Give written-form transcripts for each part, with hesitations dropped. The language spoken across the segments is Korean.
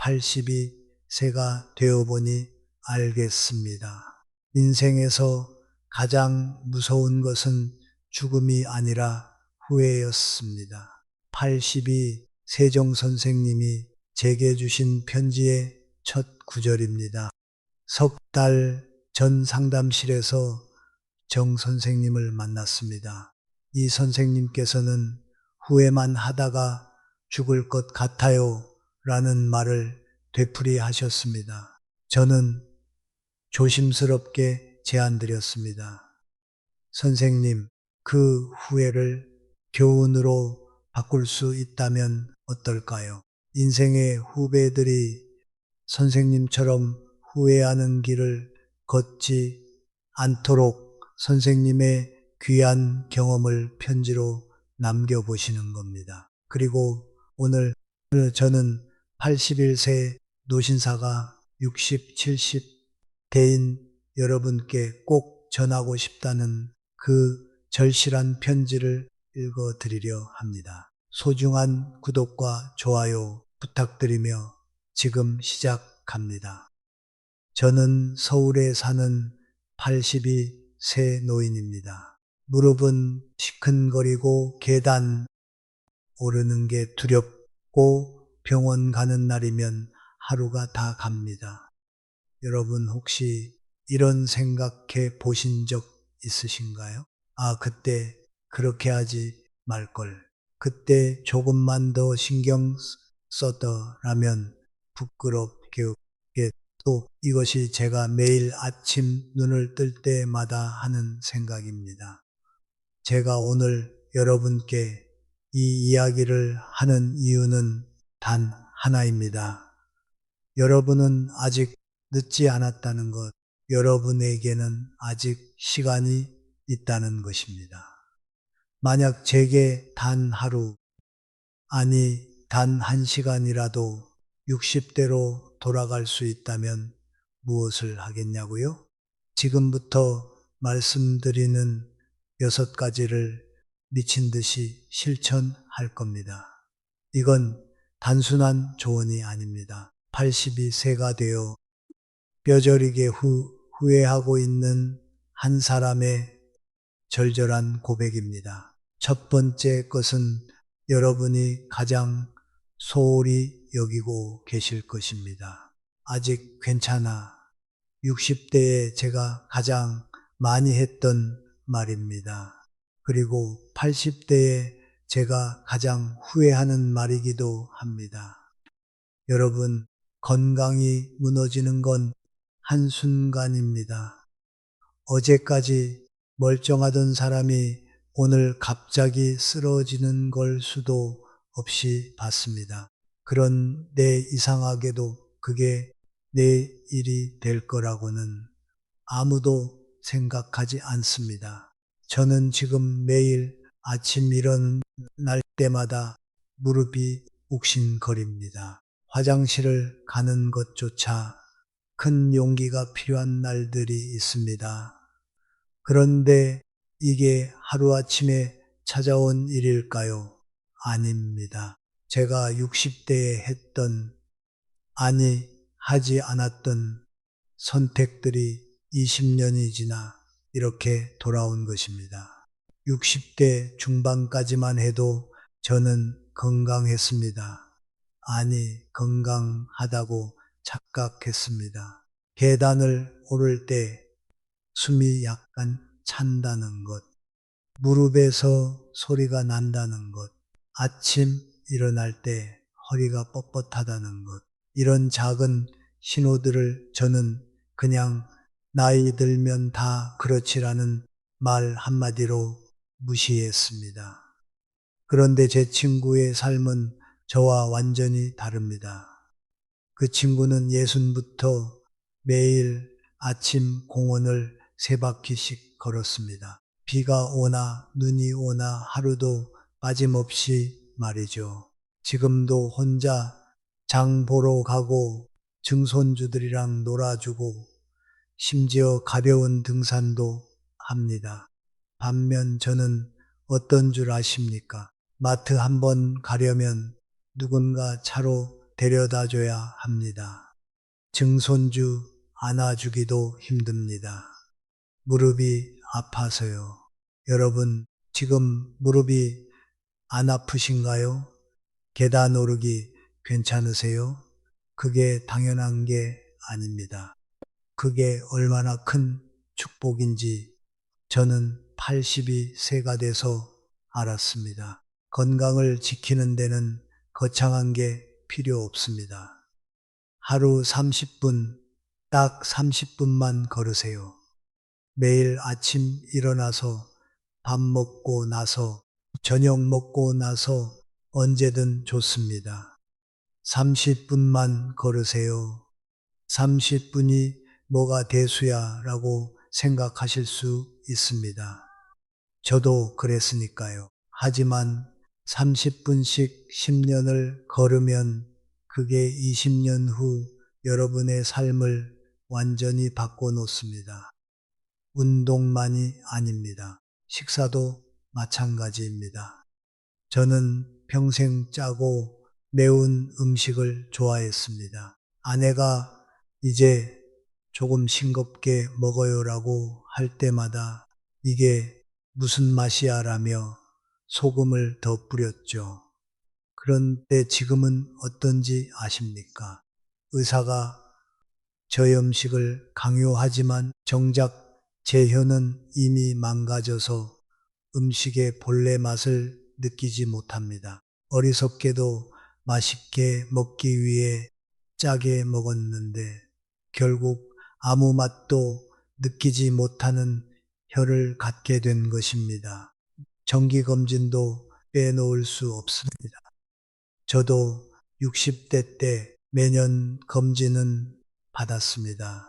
82세가 되어보니 알겠습니다. 인생에서 가장 무서운 것은 죽음이 아니라 후회였습니다. 82 세종 선생님이 제게 주신 편지의 첫 구절입니다. 석 달 전 상담실에서 정 선생님을 만났습니다. 이 선생님께서는 후회만 하다가 죽을 것 같아요 라는 말을 되풀이하셨습니다. 저는 조심스럽게 제안드렸습니다. 선생님, 그 후회를 교훈으로 바꿀 수 있다면 어떨까요? 인생의 후배들이 선생님처럼 후회하는 길을 걷지 않도록 선생님의 귀한 경험을 편지로 남겨보시는 겁니다. 그리고 오늘 저는 81세 노신사가 60, 70 대인 여러분께 꼭 전하고 싶다는 그 절실한 편지를 읽어드리려 합니다. 소중한 구독과 좋아요 부탁드리며 지금 시작합니다. 저는 서울에 사는 82세 노인입니다. 무릎은 시큰거리고 계단 오르는 게 두렵고 병원 가는 날이면 하루가 다 갑니다. 여러분 혹시 이런 생각해 보신 적 있으신가요? 아, 그때 그렇게 하지 말걸. 그때 조금만 더 신경 썼더라면 부끄럽게 또 이것이 제가 매일 아침 눈을 뜰 때마다 하는 생각입니다. 제가 오늘 여러분께 이 이야기를 하는 이유는 단 하나입니다. 여러분은 아직 늦지 않았다는 것, 여러분에게는 아직 시간이 있다는 것입니다. 만약 제게 단 하루, 아니 단 한 시간이라도 60대로 돌아갈 수 있다면 무엇을 하겠냐고요? 지금부터 말씀드리는 6가지를 미친 듯이 실천할 겁니다. 이건 단순한 조언이 아닙니다. 82세가 되어 뼈저리게 후회하고 있는 한 사람의 절절한 고백입니다. 첫 번째 것은 여러분이 가장 소홀히 여기고 계실 것입니다. 아직 괜찮아. 60대에 제가 가장 많이 했던 말입니다. 그리고 80대에 제가 가장 후회하는 말이기도 합니다. 여러분, 건강이 무너지는 건 한순간입니다. 어제까지 멀쩡하던 사람이 오늘 갑자기 쓰러지는 걸 수도 없이 봤습니다. 그런데 이상하게도 그게 내 일이 될 거라고는 아무도 생각하지 않습니다. 저는 지금 매일 아침 일어날 때마다 무릎이 욱신거립니다. 화장실을 가는 것조차 큰 용기가 필요한 날들이 있습니다. 그런데 이게 하루아침에 찾아온 일일까요? 아닙니다. 제가 60대에 했던, 아니, 하지 않았던 선택들이 20년이 지나 이렇게 돌아온 것입니다. 60대 중반까지만 해도 저는 건강했습니다. 아니, 건강하다고 착각했습니다. 계단을 오를 때 숨이 약간 찬다는 것, 무릎에서 소리가 난다는 것, 아침 일어날 때 허리가 뻣뻣하다는 것, 이런 작은 신호들을 저는 그냥 나이 들면 다 그렇지라는 말 한마디로 무시했습니다. 그런데 제 친구의 삶은 저와 완전히 다릅니다. 그 친구는 60부터 매일 아침 공원을 3바퀴씩 걸었습니다. 비가 오나 눈이 오나 하루도 빠짐없이 말이죠. 지금도 혼자 장 보러 가고 증손주들이랑 놀아주고 심지어 가벼운 등산도 합니다. 반면 저는 어떤 줄 아십니까? 마트 한번 가려면 누군가 차로 데려다 줘야 합니다. 증손주 안아주기도 힘듭니다. 무릎이 아파서요. 여러분, 지금 무릎이 안 아프신가요? 계단 오르기 괜찮으세요? 그게 당연한 게 아닙니다. 그게 얼마나 큰 축복인지 저는 80이 새가 돼서 알았습니다. 건강을 지키는 데는 거창한 게 필요 없습니다. 하루 30분, 딱 30분만 걸으세요. 매일 아침 일어나서 밥 먹고 나서 저녁 먹고 나서 언제든 좋습니다. 30분만 걸으세요. 30분이 뭐가 대수야 라고 생각하실 수 있습니다. 저도 그랬으니까요. 하지만 30분씩 10년을 걸으면 그게 20년 후 여러분의 삶을 완전히 바꿔놓습니다. 운동만이 아닙니다. 식사도 마찬가지입니다. 저는 평생 짜고 매운 음식을 좋아했습니다. 아내가 이제 조금 싱겁게 먹어요라고 할 때마다 이게 무슨 맛이야 라며 소금을 더 뿌렸죠. 그런데 지금은 어떤지 아십니까? 의사가 저염식을 강요하지만 정작 제 혀는 이미 망가져서 음식의 본래 맛을 느끼지 못합니다. 어리석게도 맛있게 먹기 위해 짜게 먹었는데 결국 아무 맛도 느끼지 못하는 혀를 갖게 된 것입니다. 정기검진도 빼놓을 수 없습니다. 저도 60대 때 매년 검진은 받았습니다.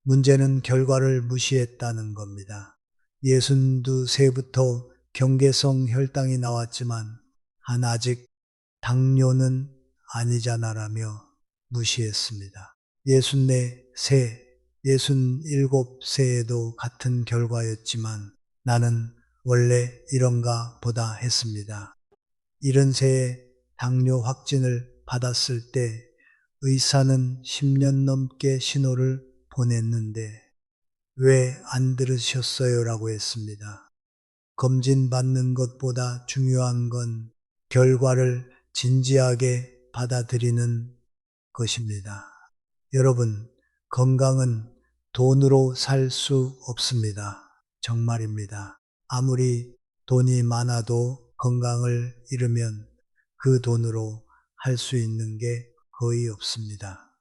문제는 결과를 무시했다는 겁니다. 62세부터 경계성 혈당이 나왔지만 아직 당뇨는 아니잖아라며 무시했습니다. 64세, 67세에도 같은 결과였지만 나는 원래 이런가 보다 했습니다. 70세에 당뇨 확진을 받았을 때 의사는 10년 넘게 신호를 보냈는데 왜 안 들으셨어요? 라고 했습니다. 검진받는 것보다 중요한 건 결과를 진지하게 받아들이는 것입니다. 여러분, 건강은 돈으로 살 수 없습니다. 정말입니다. 아무리 돈이 많아도 건강을 잃으면 그 돈으로 할 수 있는 게 거의 없습니다.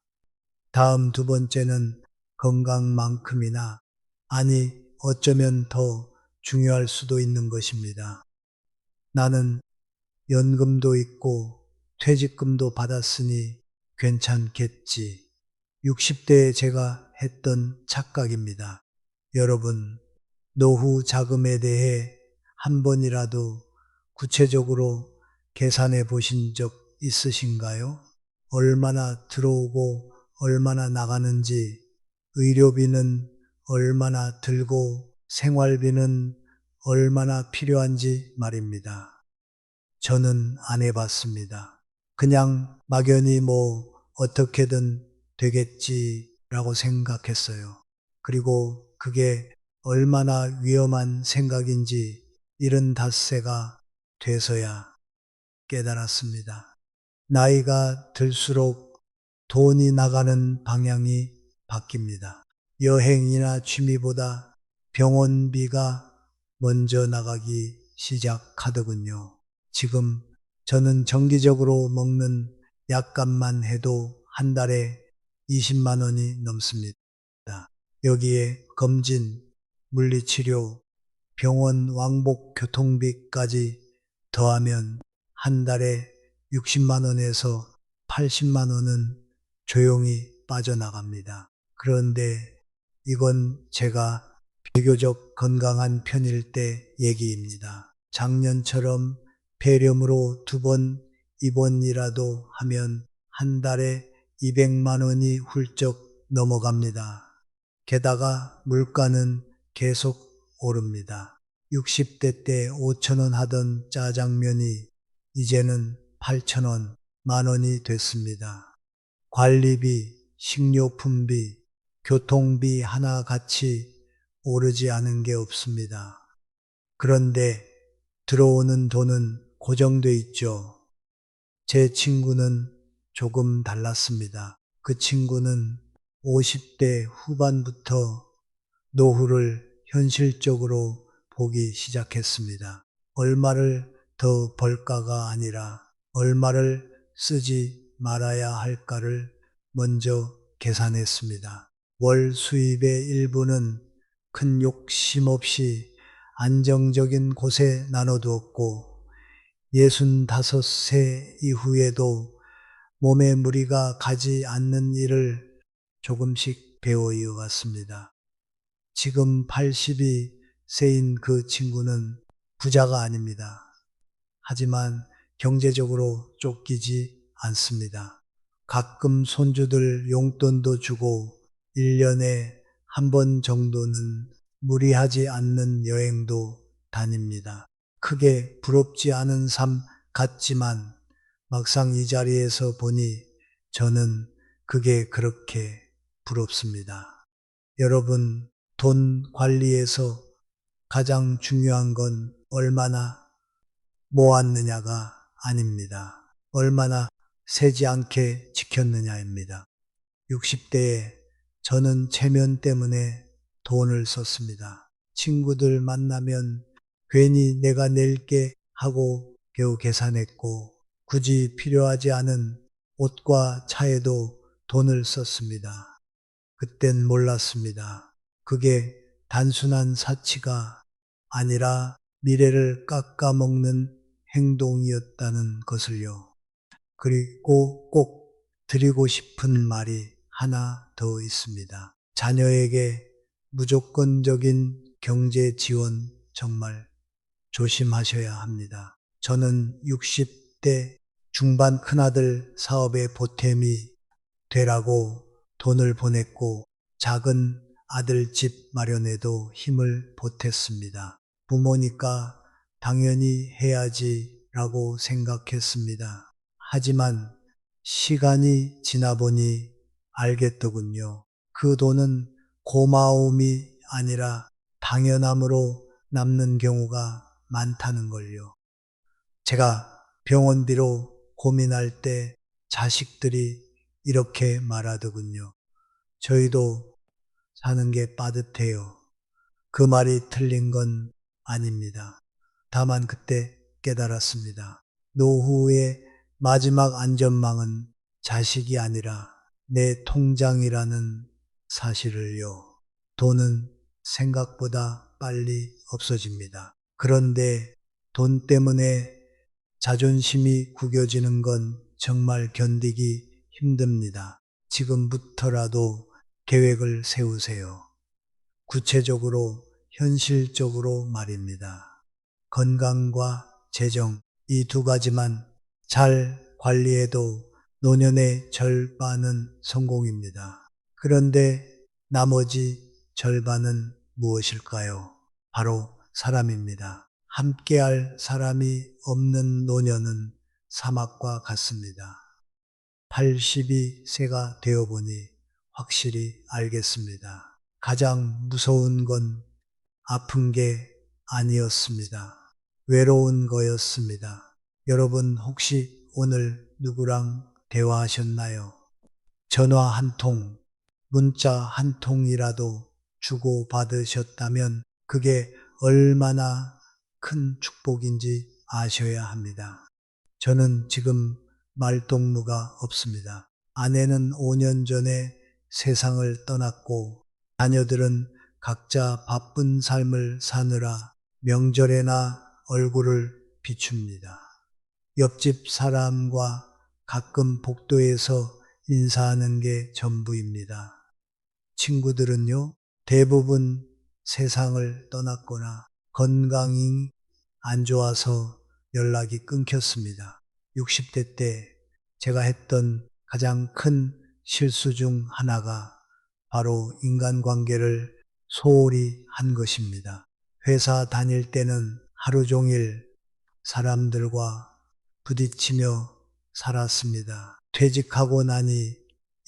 다음 두 번째는 건강만큼이나 아니 어쩌면 더 중요할 수도 있는 것입니다. 나는 연금도 있고 퇴직금도 받았으니 괜찮겠지. 60대에 제가 했던 착각입니다. 여러분, 노후 자금에 대해 한 번이라도 구체적으로 계산해 보신 적 있으신가요? 얼마나 들어오고 얼마나 나가는지, 의료비는 얼마나 들고 생활비는 얼마나 필요한지 말입니다. 저는 안 해봤습니다. 그냥 막연히 뭐 어떻게든 되겠지라고 생각했어요. 그리고 그게 얼마나 위험한 생각인지 75세가 돼서야 깨달았습니다. 나이가 들수록 돈이 나가는 방향이 바뀝니다. 여행이나 취미보다 병원비가 먼저 나가기 시작하더군요. 지금 저는 정기적으로 먹는 약값만 해도 한 달에 20만 원이 넘습니다. 여기에 검진, 물리치료, 병원 왕복 교통비까지 더하면 한 달에 60만 원에서 80만 원은 조용히 빠져나갑니다. 그런데 이건 제가 비교적 건강한 편일 때 얘기입니다. 작년처럼 폐렴으로 2번 입원이라도 하면 한 달에 200만 원이 훌쩍 넘어갑니다. 게다가 물가는 계속 오릅니다. 60대 때 5천 원 하던 짜장면이 이제는 8천 원, 10,000원이 됐습니다. 관리비, 식료품비, 교통비 하나같이 오르지 않은 게 없습니다. 그런데 들어오는 돈은 고정돼 있죠. 제 친구는 조금 달랐습니다. 그 친구는 50대 후반부터 노후를 현실적으로 보기 시작했습니다. 얼마를 더 벌까가 아니라 얼마를 쓰지 말아야 할까를 먼저 계산했습니다. 월 수입의 일부는 큰 욕심 없이 안정적인 곳에 나눠두었고 65세 이후에도 몸에 무리가 가지 않는 일을 조금씩 배워 이어갔습니다. 지금 82세인 그 친구는 부자가 아닙니다. 하지만 경제적으로 쫓기지 않습니다. 가끔 손주들 용돈도 주고 1년에 한 번 정도는 무리하지 않는 여행도 다닙니다. 크게 부럽지 않은 삶 같지만 막상 이 자리에서 보니 저는 그게 그렇게 부럽습니다. 여러분, 돈 관리에서 가장 중요한 건 얼마나 모았느냐가 아닙니다. 얼마나 새지 않게 지켰느냐입니다. 60대에 저는 체면 때문에 돈을 썼습니다. 친구들 만나면 괜히 내가 낼게 하고 겨우 계산했고 굳이 필요하지 않은 옷과 차에도 돈을 썼습니다. 그땐 몰랐습니다. 그게 단순한 사치가 아니라 미래를 깎아먹는 행동이었다는 것을요. 그리고 꼭 드리고 싶은 말이 하나 더 있습니다. 자녀에게 무조건적인 경제 지원 정말 조심하셔야 합니다. 저는 60대 중반 큰아들 사업에 보탬이 되라고 돈을 보냈고 작은 아들 집 마련에도 힘을 보탰습니다. 부모니까 당연히 해야지라고 생각했습니다. 하지만 시간이 지나 보니 알겠더군요. 그 돈은 고마움이 아니라 당연함으로 남는 경우가 많다는 걸요. 제가 병원비로 고민할 때 자식들이 이렇게 말하더군요. 저희도 사는 게 빠듯해요. 그 말이 틀린 건 아닙니다. 다만 그때 깨달았습니다. 노후의 마지막 안전망은 자식이 아니라 내 통장이라는 사실을요. 돈은 생각보다 빨리 없어집니다. 그런데 돈 때문에 자존심이 구겨지는 건 정말 견디기 힘듭니다. 지금부터라도 계획을 세우세요. 구체적으로, 현실적으로 말입니다. 건강과 재정, 이 두 가지만 잘 관리해도 노년의 절반은 성공입니다. 그런데 나머지 절반은 무엇일까요? 바로 사람입니다. 함께할 사람이 없는 노년은 사막과 같습니다. 82세가 되어보니 확실히 알겠습니다. 가장 무서운 건 아픈 게 아니었습니다. 외로운 거였습니다. 여러분 혹시 오늘 누구랑 대화하셨나요? 전화 한 통, 문자 한 통이라도 주고받으셨다면 그게 얼마나 큰 축복인지 아셔야 합니다. 저는 지금 말동무가 없습니다. 아내는 5년 전에 세상을 떠났고 자녀들은 각자 바쁜 삶을 사느라 명절에나 얼굴을 비춥니다. 옆집 사람과 가끔 복도에서 인사하는 게 전부입니다. 친구들은요, 대부분 세상을 떠났거나 건강이 안 좋아서 연락이 끊겼습니다. 60대 때 제가 했던 가장 큰 실수 중 하나가 바로 인간관계를 소홀히 한 것입니다. 회사 다닐 때는 하루 종일 사람들과 부딪히며 살았습니다. 퇴직하고 나니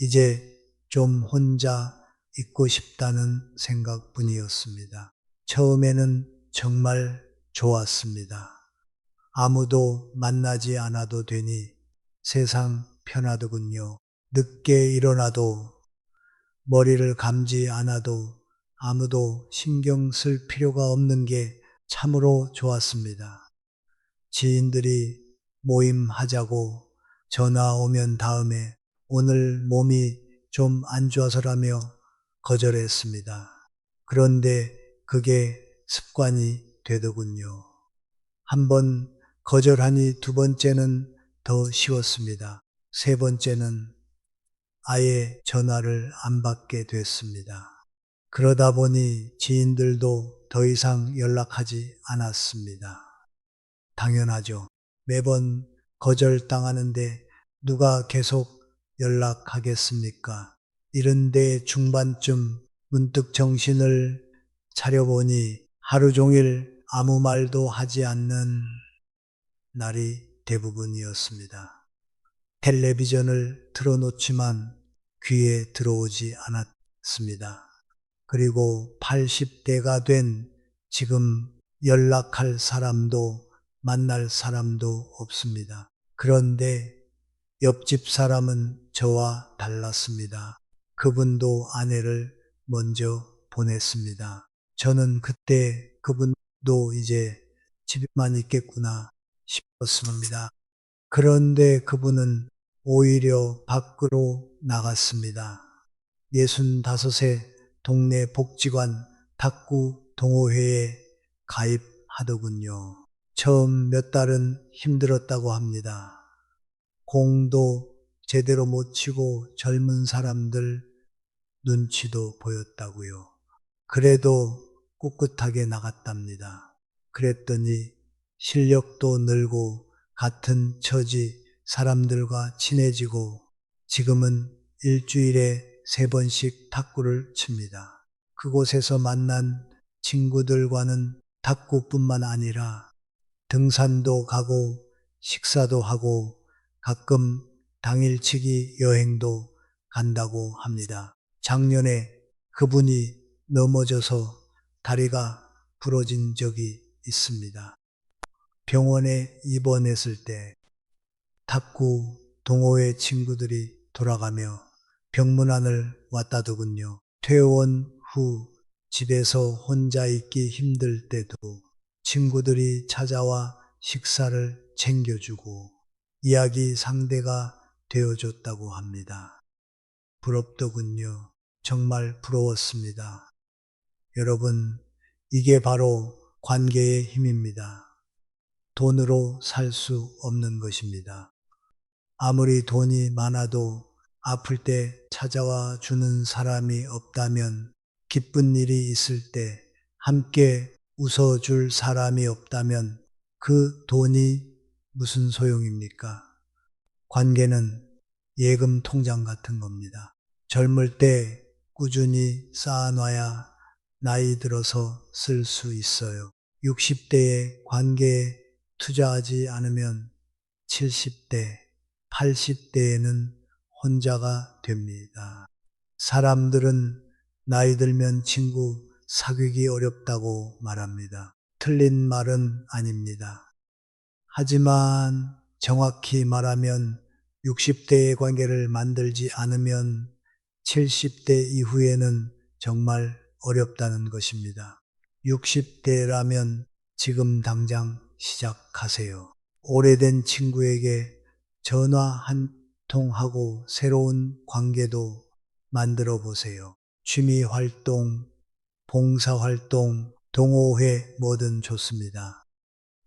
이제 좀 혼자 있고 싶다는 생각뿐이었습니다. 처음에는 정말 좋았습니다. 아무도 만나지 않아도 되니 세상 편하더군요. 늦게 일어나도 머리를 감지 않아도 아무도 신경 쓸 필요가 없는 게 참으로 좋았습니다. 지인들이 모임하자고 전화 오면 다음에 오늘 몸이 좀 안 좋아서라며 거절했습니다. 그런데 그게 습관이 되더군요. 한번 거절하니 두 번째는 더 쉬웠습니다. 세 번째는 아예 전화를 안 받게 됐습니다. 그러다 보니 지인들도 더 이상 연락하지 않았습니다. 당연하죠. 매번 거절당하는데 누가 계속 연락하겠습니까? 이런데 중반쯤 문득 정신을 차려보니 하루 종일 아무 말도 하지 않는 날이 대부분이었습니다. 텔레비전을 틀어놓지만 귀에 들어오지 않았습니다. 그리고 80대가 된 지금 연락할 사람도 만날 사람도 없습니다. 그런데 옆집 사람은 저와 달랐습니다. 그분도 아내를 먼저 보냈습니다. 저는 그때 그분도 이제 집에만 있겠구나 싶었습니다. 그런데 그분은 오히려 밖으로 나갔습니다. 65세 동네 복지관 탁구 동호회에 가입하더군요. 처음 몇 달은 힘들었다고 합니다. 공도 제대로 못 치고 젊은 사람들 눈치도 보였다고요. 그래도 꿋꿋하게 나갔답니다. 그랬더니 실력도 늘고 같은 처지 사람들과 친해지고 지금은 일주일에 3번씩 탁구를 칩니다. 그곳에서 만난 친구들과는 탁구뿐만 아니라 등산도 가고 식사도 하고 가끔 당일치기 여행도 간다고 합니다. 작년에 그분이 넘어져서 다리가 부러진 적이 있습니다. 병원에 입원했을 때 탁구 동호회 친구들이 돌아가며 병문안을 왔다더군요. 퇴원 후 집에서 혼자 있기 힘들 때도 친구들이 찾아와 식사를 챙겨주고 이야기 상대가 되어줬다고 합니다. 부럽더군요. 정말 부러웠습니다. 여러분, 이게 바로 관계의 힘입니다. 돈으로 살 수 없는 것입니다. 아무리 돈이 많아도 아플 때 찾아와 주는 사람이 없다면, 기쁜 일이 있을 때 함께 웃어줄 사람이 없다면 그 돈이 무슨 소용입니까? 관계는 예금 통장 같은 겁니다. 젊을 때 꾸준히 쌓아놔야 나이 들어서 쓸 수 있어요. 60대에 관계에 투자하지 않으면 70대, 80대에는 혼자가 됩니다. 사람들은 나이 들면 친구 사귀기 어렵다고 말합니다. 틀린 말은 아닙니다. 하지만 정확히 말하면 60대의 관계를 만들지 않으면 70대 이후에는 정말 어렵다는 것입니다. 60대라면 지금 당장 시작하세요. 오래된 친구에게 전화 한 통하고 새로운 관계도 만들어 보세요. 취미 활동, 봉사 활동, 동호회 뭐든 좋습니다.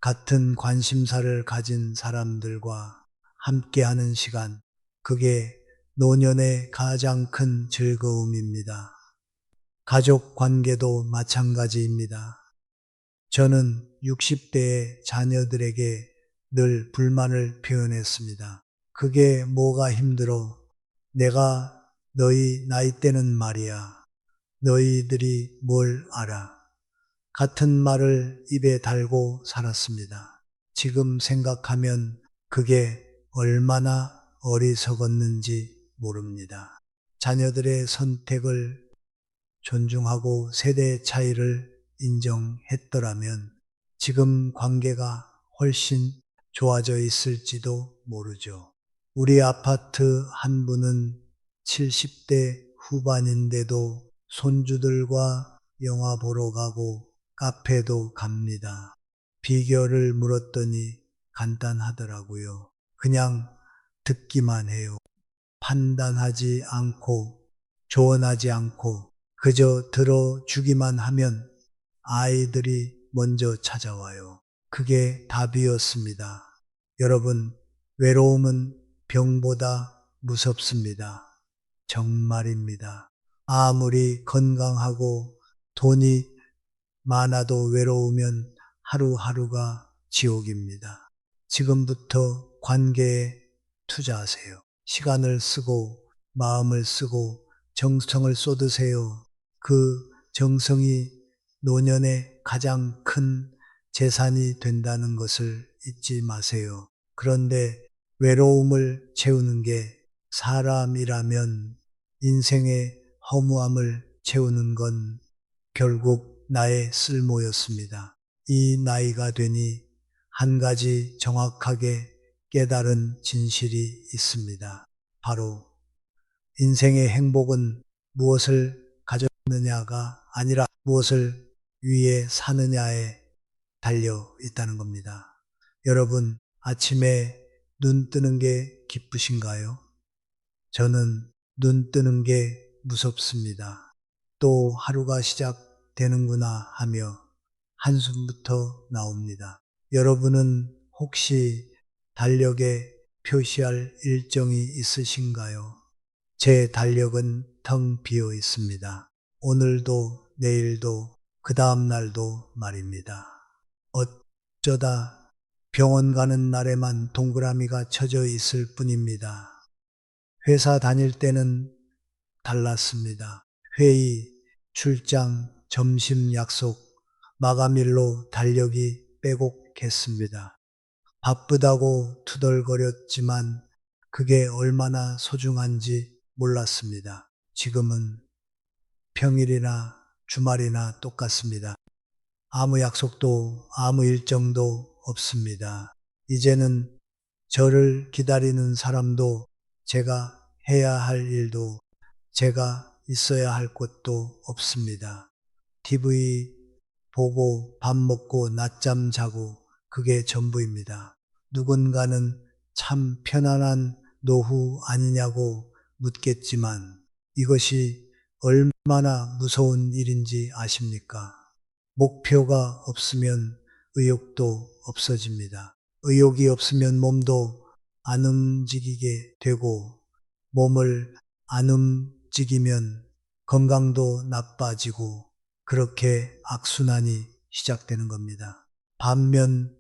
같은 관심사를 가진 사람들과 함께하는 시간, 그게 노년의 가장 큰 즐거움입니다. 가족 관계도 마찬가지입니다. 저는 60대의 자녀들에게 늘 불만을 표현했습니다. 그게 뭐가 힘들어? 내가 너희 나이 때는 말이야. 너희들이 뭘 알아? 같은 말을 입에 달고 살았습니다. 지금 생각하면 그게 얼마나 어리석었는지 모릅니다. 자녀들의 선택을 존중하고 세대 차이를 인정했더라면 지금 관계가 훨씬 좋아져 있을지도 모르죠. 우리 아파트 한 분은 70대 후반인데도 손주들과 영화 보러 가고 카페도 갑니다. 비결을 물었더니 간단하더라고요. 그냥 듣기만 해요. 판단하지 않고 조언하지 않고 그저 들어주기만 하면 아이들이 먼저 찾아와요. 그게 답이었습니다. 여러분, 외로움은 병보다 무섭습니다. 정말입니다. 아무리 건강하고 돈이 많아도 외로우면 하루하루가 지옥입니다. 지금부터 관계에 투자하세요. 시간을 쓰고 마음을 쓰고 정성을 쏟으세요. 그 정성이 노년의 가장 큰 재산이 된다는 것을 잊지 마세요. 그런데 외로움을 채우는 게 사람이라면 인생의 허무함을 채우는 건 결국 나의 쓸모였습니다. 이 나이가 되니 한 가지 정확하게 깨달은 진실이 있습니다. 바로 인생의 행복은 무엇을 가졌느냐가 아니라 무엇을 위해 사느냐에 달려 있다는 겁니다. 여러분, 아침에 눈 뜨는 게 기쁘신가요? 저는 눈 뜨는 게 무섭습니다. 또 하루가 시작되는구나 하며 한숨부터 나옵니다. 여러분은 혹시 달력에 표시할 일정이 있으신가요? 제 달력은 텅 비어 있습니다. 오늘도 내일도 그 다음 날도 말입니다. 어쩌다 병원 가는 날에만 동그라미가 쳐져 있을 뿐입니다. 회사 다닐 때는 달랐습니다. 회의, 출장, 점심 약속, 마감일로 달력이 빼곡했습니다. 바쁘다고 투덜거렸지만 그게 얼마나 소중한지 몰랐습니다. 지금은 평일이나 주말이나 똑같습니다. 아무 약속도 아무 일정도 없습니다. 이제는 저를 기다리는 사람도 제가 해야 할 일도 제가 있어야 할 곳도 없습니다. TV 보고 밥 먹고 낮잠 자고 그게 전부입니다. 누군가는 참 편안한 노후 아니냐고 묻겠지만 이것이 얼마나 무서운 일인지 아십니까? 목표가 없으면 의욕도 없어집니다. 의욕이 없으면 몸도 안 움직이게 되고 몸을 안 움직이면 건강도 나빠지고 그렇게 악순환이 시작되는 겁니다. 반면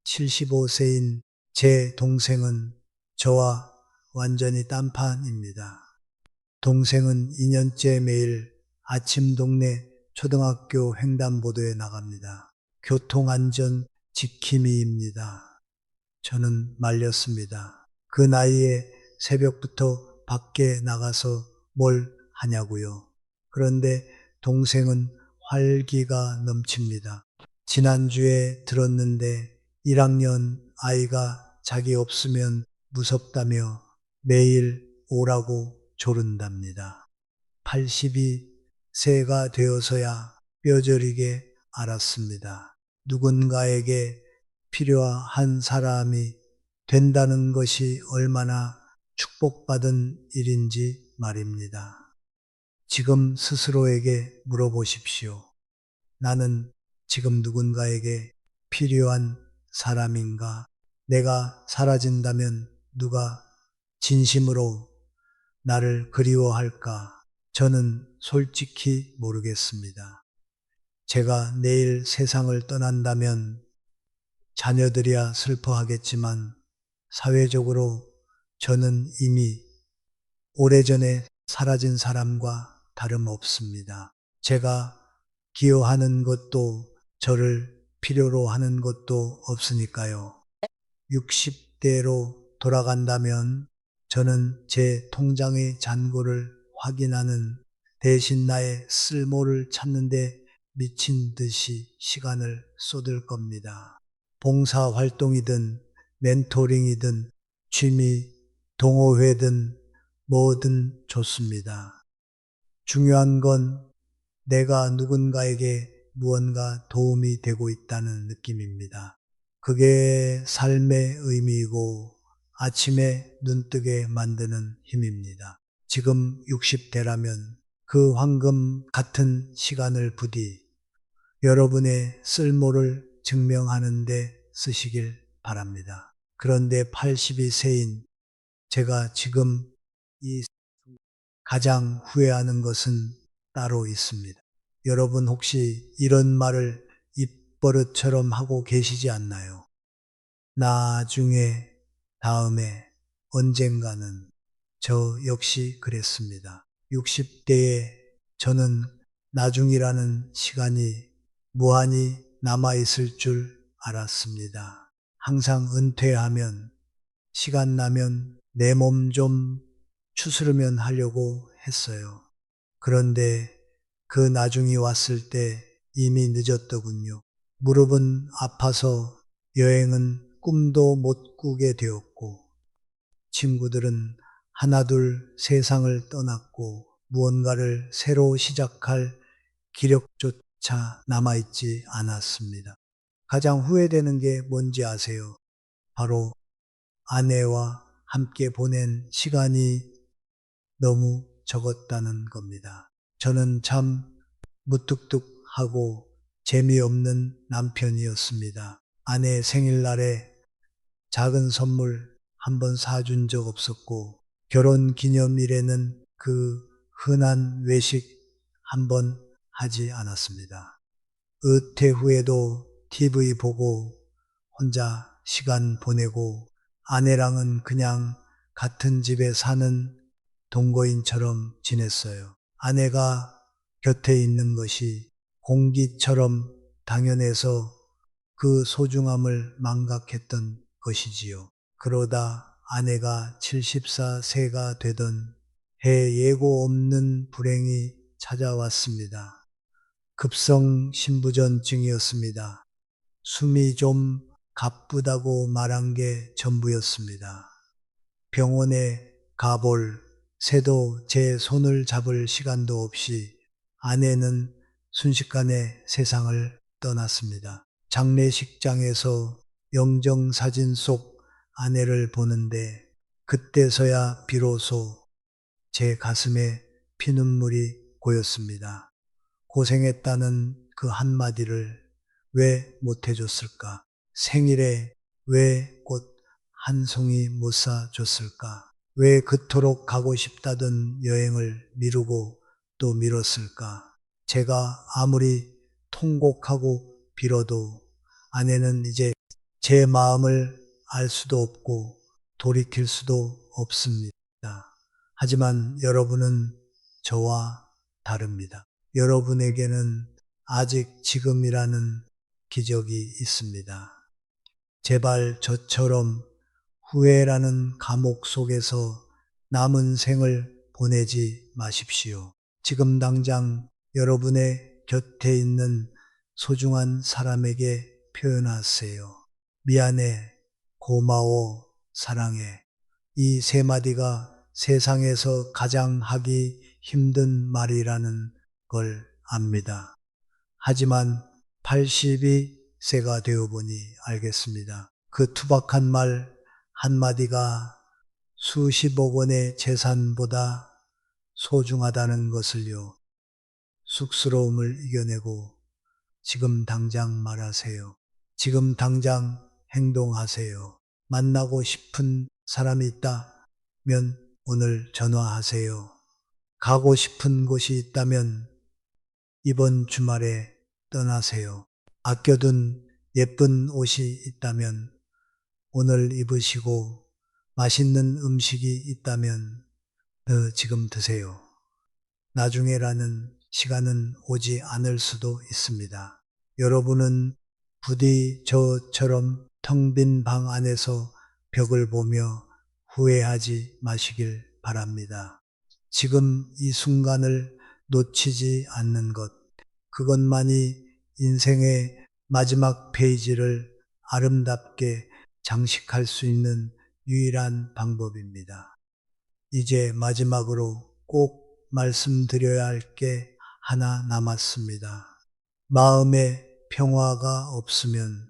75세인 제 동생은 저와 완전히 딴판입니다. 동생은 2년째 매일 아침 동네 초등학교 횡단보도에 나갑니다. 교통안전 지킴이입니다. 저는 말렸습니다. 그 나이에 새벽부터 밖에 나가서 뭘 하냐고요. 그런데 동생은 활기가 넘칩니다. 지난주에 들었는데 1학년 아이가 자기 없으면 무섭다며 매일 오라고 조른답니다. 82세가 되어서야 뼈저리게 알았습니다. 누군가에게 필요한 사람이 된다는 것이 얼마나 축복받은 일인지 말입니다. 지금 스스로에게 물어보십시오. 나는 지금 누군가에게 필요한 사람인가? 내가 사라진다면 누가 진심으로 나를 그리워할까? 저는 솔직히 모르겠습니다. 제가 내일 세상을 떠난다면 자녀들이야 슬퍼하겠지만 사회적으로 저는 이미 오래전에 사라진 사람과 다름없습니다. 제가 기여하는 것도 저를 필요로 하는 것도 없으니까요. 60대로 돌아간다면 저는 제 통장의 잔고를 확인하는 대신 나의 쓸모를 찾는데 미친 듯이 시간을 쏟을 겁니다. 봉사 활동이든 멘토링이든 취미, 동호회든 뭐든 좋습니다. 중요한 건 내가 누군가에게 무언가 도움이 되고 있다는 느낌입니다. 그게 삶의 의미이고 아침에 눈뜨게 만드는 힘입니다. 지금 60대라면 그 황금 같은 시간을 부디 여러분의 쓸모를 증명하는 데 쓰시길 바랍니다. 그런데 82세인 제가 지금 이 가장 후회하는 것은 따로 있습니다. 여러분 혹시 이런 말을 입버릇처럼 하고 계시지 않나요? 나중에, 다음에, 언젠가는 저 역시 그랬습니다. 60대에 저는 나중이라는 시간이 무한히 남아있을 줄 알았습니다. 항상 은퇴하면, 시간 나면 내 몸 좀 추스르면 하려고 했어요. 그런데 그 나중이 왔을 때 이미 늦었더군요. 무릎은 아파서 여행은 꿈도 못 꾸게 되었고, 친구들은 하나둘 세상을 떠났고, 무언가를 새로 시작할 기력조차 남아있지 않았습니다. 가장 후회되는 게 뭔지 아세요? 바로 아내와 함께 보낸 시간이 너무 적었다는 겁니다. 저는 참 무뚝뚝하고 재미없는 남편이었습니다. 아내 생일날에 작은 선물 한 번 사준 적 없었고, 결혼 기념일에는 그 흔한 외식 한 번 하지 않았습니다. 은퇴 후에도 TV 보고 혼자 시간 보내고 아내랑은 그냥 같은 집에 사는 동거인처럼 지냈어요. 아내가 곁에 있는 것이 공기처럼 당연해서 그 소중함을 망각했던 것이지요. 그러다 아내가 74세가 되던 해 예고 없는 불행이 찾아왔습니다. 급성 신부전증이었습니다. 숨이 좀 가쁘다고 말한 게 전부였습니다. 병원에 가볼 새도 제 손을 잡을 시간도 없이 아내는 순식간에 세상을 떠났습니다. 장례식장에서 영정사진 속 아내를 보는데 그때서야 비로소 제 가슴에 피눈물이 고였습니다. 고생했다는 그 한마디를 왜 못해줬을까? 생일에 왜 꽃 한 송이 못 사줬을까? 왜 그토록 가고 싶다던 여행을 미루고 또 미뤘을까? 제가 아무리 통곡하고 빌어도 아내는 이제 제 마음을 알 수도 없고 돌이킬 수도 없습니다. 하지만 여러분은 저와 다릅니다. 여러분에게는 아직 지금이라는 기적이 있습니다. 제발 저처럼 후회라는 감옥 속에서 남은 생을 보내지 마십시오. 지금 당장 여러분의 곁에 있는 소중한 사람에게 표현하세요. 미안해, 고마워, 사랑해. 이 세 마디가 세상에서 가장 하기 힘든 말이라는 걸 압니다. 하지만 82세가 되어 보니 알겠습니다. 그 투박한 말 한마디가 수십억 원의 재산보다 소중하다는 것을요. 쑥스러움을 이겨내고 지금 당장 말하세요. 지금 당장 행동하세요. 만나고 싶은 사람이 있다면 오늘 전화하세요. 가고 싶은 곳이 있다면 이번 주말에 떠나세요. 아껴둔 예쁜 옷이 있다면 오늘 입으시고 맛있는 음식이 있다면 지금 드세요. 나중에라는 시간은 오지 않을 수도 있습니다. 여러분은 부디 저처럼 텅 빈 방 안에서 벽을 보며 후회하지 마시길 바랍니다. 지금 이 순간을 놓치지 않는 것, 그것만이 인생의 마지막 페이지를 아름답게 장식할 수 있는 유일한 방법입니다. 이제 마지막으로 꼭 말씀드려야 할 게 하나 남았습니다. 마음의 평화가 없으면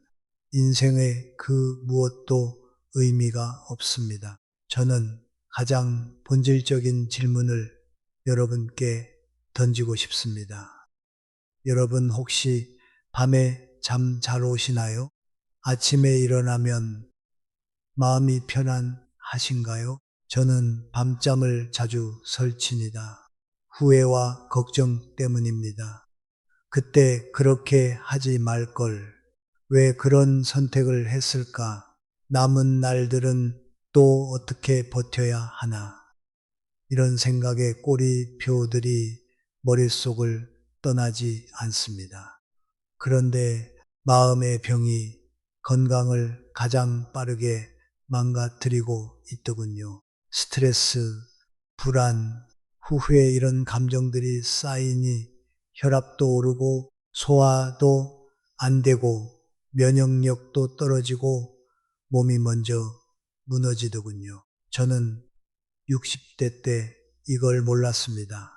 인생의 그 무엇도 의미가 없습니다. 저는 가장 본질적인 질문을 여러분께 던지고 싶습니다. 여러분 혹시 밤에 잠 잘 오시나요? 아침에 일어나면 마음이 편안하신가요? 저는 밤잠을 자주 설칩니다. 후회와 걱정 때문입니다. 그때 그렇게 하지 말 걸. 왜 그런 선택을 했을까? 남은 날들은 또 어떻게 버텨야 하나? 이런 생각에 꼬리표들이 머릿속을 떠나지 않습니다. 그런데 마음의 병이 건강을 가장 빠르게 망가뜨리고 있더군요. 스트레스, 불안, 후회 이런 감정들이 쌓이니 혈압도 오르고 소화도 안 되고 면역력도 떨어지고 몸이 먼저 무너지더군요. 저는 60대 때 이걸 몰랐습니다.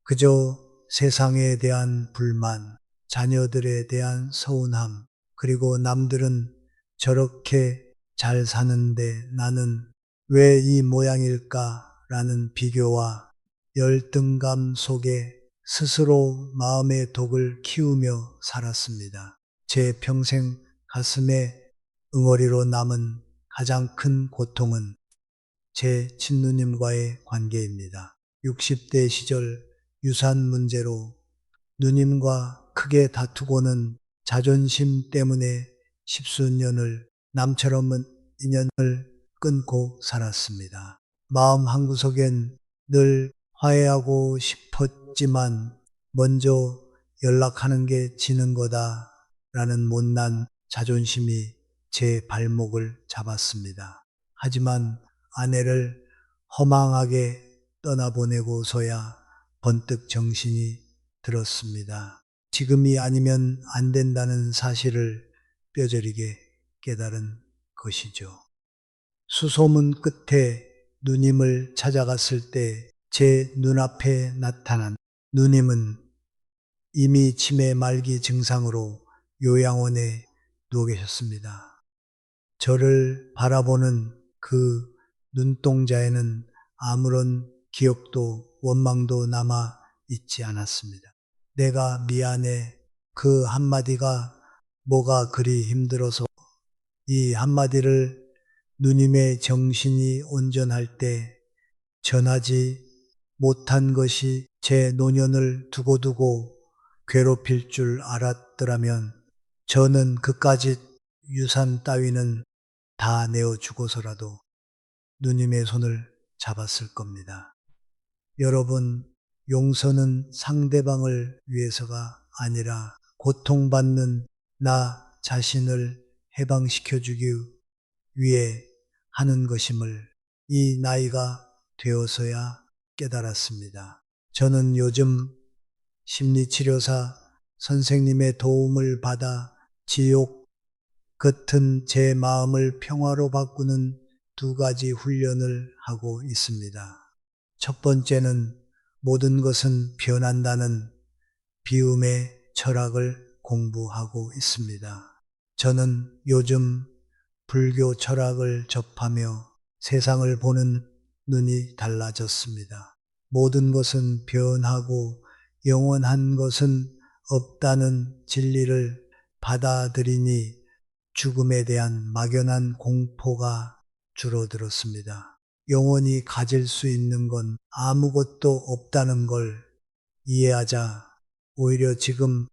그저 세상에 대한 불만, 자녀들에 대한 서운함, 그리고 남들은 저렇게 잘 사는데 나는 왜 이 모양일까라는 비교와 열등감 속에 스스로 마음의 독을 키우며 살았습니다. 제 평생 가슴에 응어리로 남은 가장 큰 고통은 제 친누님과의 관계입니다. 60대 시절 유산 문제로 누님과 크게 다투고는 자존심 때문에 십수년을 남처럼은 인연을 끊고 살았습니다. 마음 한구석엔 늘 화해하고 싶었지만 먼저 연락하는 게 지는 거다라는 못난 자존심이 제 발목을 잡았습니다. 하지만 아내를 허망하게 떠나보내고서야 번뜩 정신이 들었습니다. 지금이 아니면 안 된다는 사실을 뼈저리게 깨달은 것이죠. 수소문 끝에 누님을 찾아갔을 때 제 눈앞에 나타난 누님은 이미 치매 말기 증상으로 요양원에 누워 계셨습니다. 저를 바라보는 그 눈동자에는 아무런 기억도 원망도 남아 있지 않았습니다. 내가 미안해. 그 한마디가 뭐가 그리 힘들어서 이 한마디를 누님의 정신이 온전할 때 전하지 못한 것이 제 노년을 두고두고 괴롭힐 줄 알았더라면 저는 그까짓 유산 따위는 다 내어주고서라도 누님의 손을 잡았을 겁니다. 여러분, 용서는 상대방을 위해서가 아니라 고통받는 나 자신을 해방시켜주기 위해 하는 것임을 이 나이가 되어서야 깨달았습니다. 저는 요즘 심리치료사 선생님의 도움을 받아 지옥 같은 제 마음을 평화로 바꾸는 두 가지 훈련을 하고 있습니다. 첫 번째는 모든 것은 변한다는 비움의 철학을 공부하고 있습니다. 저는 요즘 불교 철학을 접하며 세상을 보는 눈이 달라졌습니다. 모든 것은 변하고 영원한 것은 없다는 진리를 받아들이니 죽음에 대한 막연한 공포가 줄어들었습니다. 영원히 가질 수 있는 건 아무것도 없다는 걸 이해하자 오히려 지금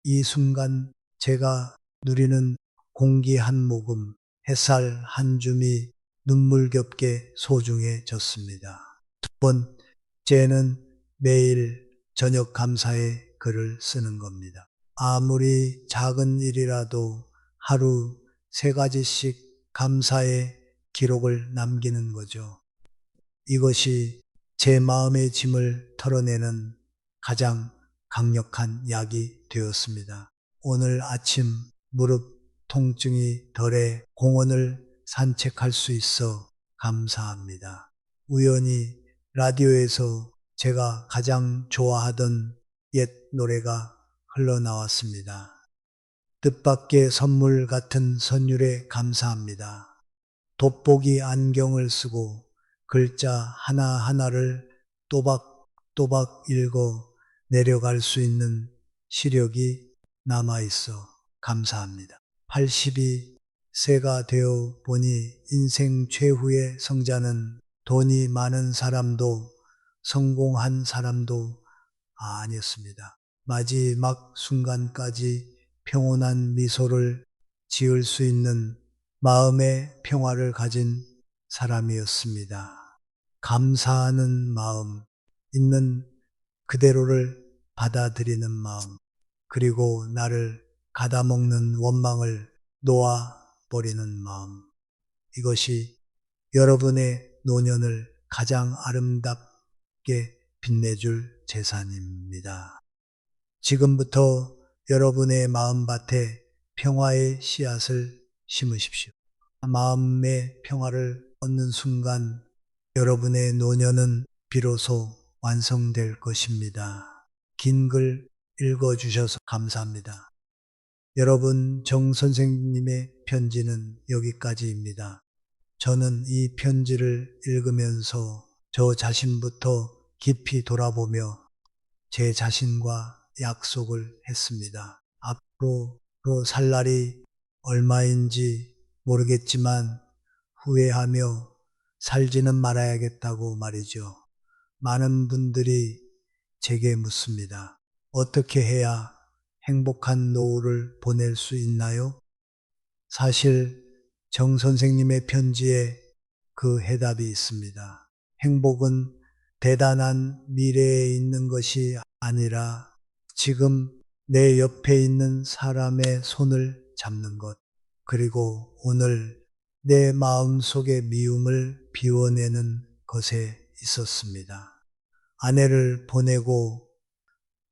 이 순간 제가 누리는 공기 한 모금, 햇살 한 줌이 눈물겹게 소중해졌습니다. 두 번째는 매일 저녁 감사의 글을 쓰는 겁니다. 아무리 작은 일이라도 하루 3가지씩 감사의 기록을 남기는 거죠. 이것이 제 마음의 짐을 털어내는 가장 강력한 약이 되었습니다. 오늘 아침 무릎 통증이 덜해 공원을 산책할 수 있어 감사합니다. 우연히 라디오에서 제가 가장 좋아하던 옛 노래가 흘러나왔습니다. 뜻밖의 선물 같은 선율에 감사합니다. 돋보기 안경을 쓰고 글자 하나하나를 또박또박 읽어 내려갈 수 있는 시력이 남아있어 감사합니다. 82세가 되어 보니 인생 최후의 성자는 돈이 많은 사람도 성공한 사람도 아니었습니다. 마지막 순간까지 평온한 미소를 지을 수 있는 마음의 평화를 가진 사람이었습니다. 감사하는 마음, 있는 그대로를 받아들이는 마음, 그리고 나를 가다먹는 원망을 놓아버리는 마음. 이것이 여러분의 노년을 가장 아름답게 빛내줄 재산입니다. 지금부터 여러분의 마음밭에 평화의 씨앗을 심으십시오. 마음의 평화를 얻는 순간 여러분의 노년은 비로소 완성될 것입니다. 긴 글 읽어주셔서 감사합니다. 여러분, 정 선생님의 편지는 여기까지입니다. 저는 이 편지를 읽으면서 저 자신부터 깊이 돌아보며 제 자신과 약속을 했습니다. 앞으로 살 날이 얼마인지 모르겠지만 후회하며 살지는 말아야겠다고 말이죠. 많은 분들이 제게 묻습니다. 어떻게 해야 행복한 노후를 보낼 수 있나요? 사실 정 선생님의 편지에 그 해답이 있습니다. 행복은 대단한 미래에 있는 것이 아니라 지금 내 옆에 있는 사람의 손을 잡는 것, 그리고 오늘 내 마음 속의 미움을 비워내는 것에 있었습니다. 아내를 보내고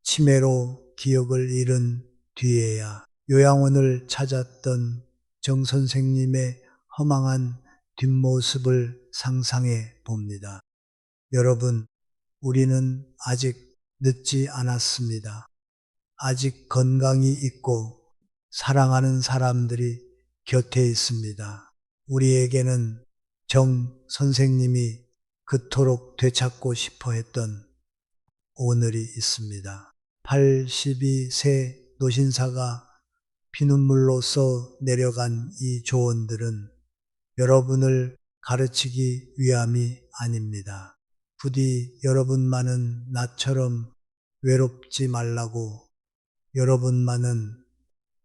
치매로 기억을 잃은 뒤에야 요양원을 찾았던 정 선생님의 허망한 뒷모습을 상상해 봅니다. 여러분, 우리는 아직 늦지 않았습니다. 아직 건강이 있고 사랑하는 사람들이 곁에 있습니다. 우리에게는 정 선생님이 그토록 되찾고 싶어 했던 오늘이 있습니다. 82세 노신사가 피눈물로써 내려간 이 조언들은 여러분을 가르치기 위함이 아닙니다. 부디 여러분만은 나처럼 외롭지 말라고, 여러분만은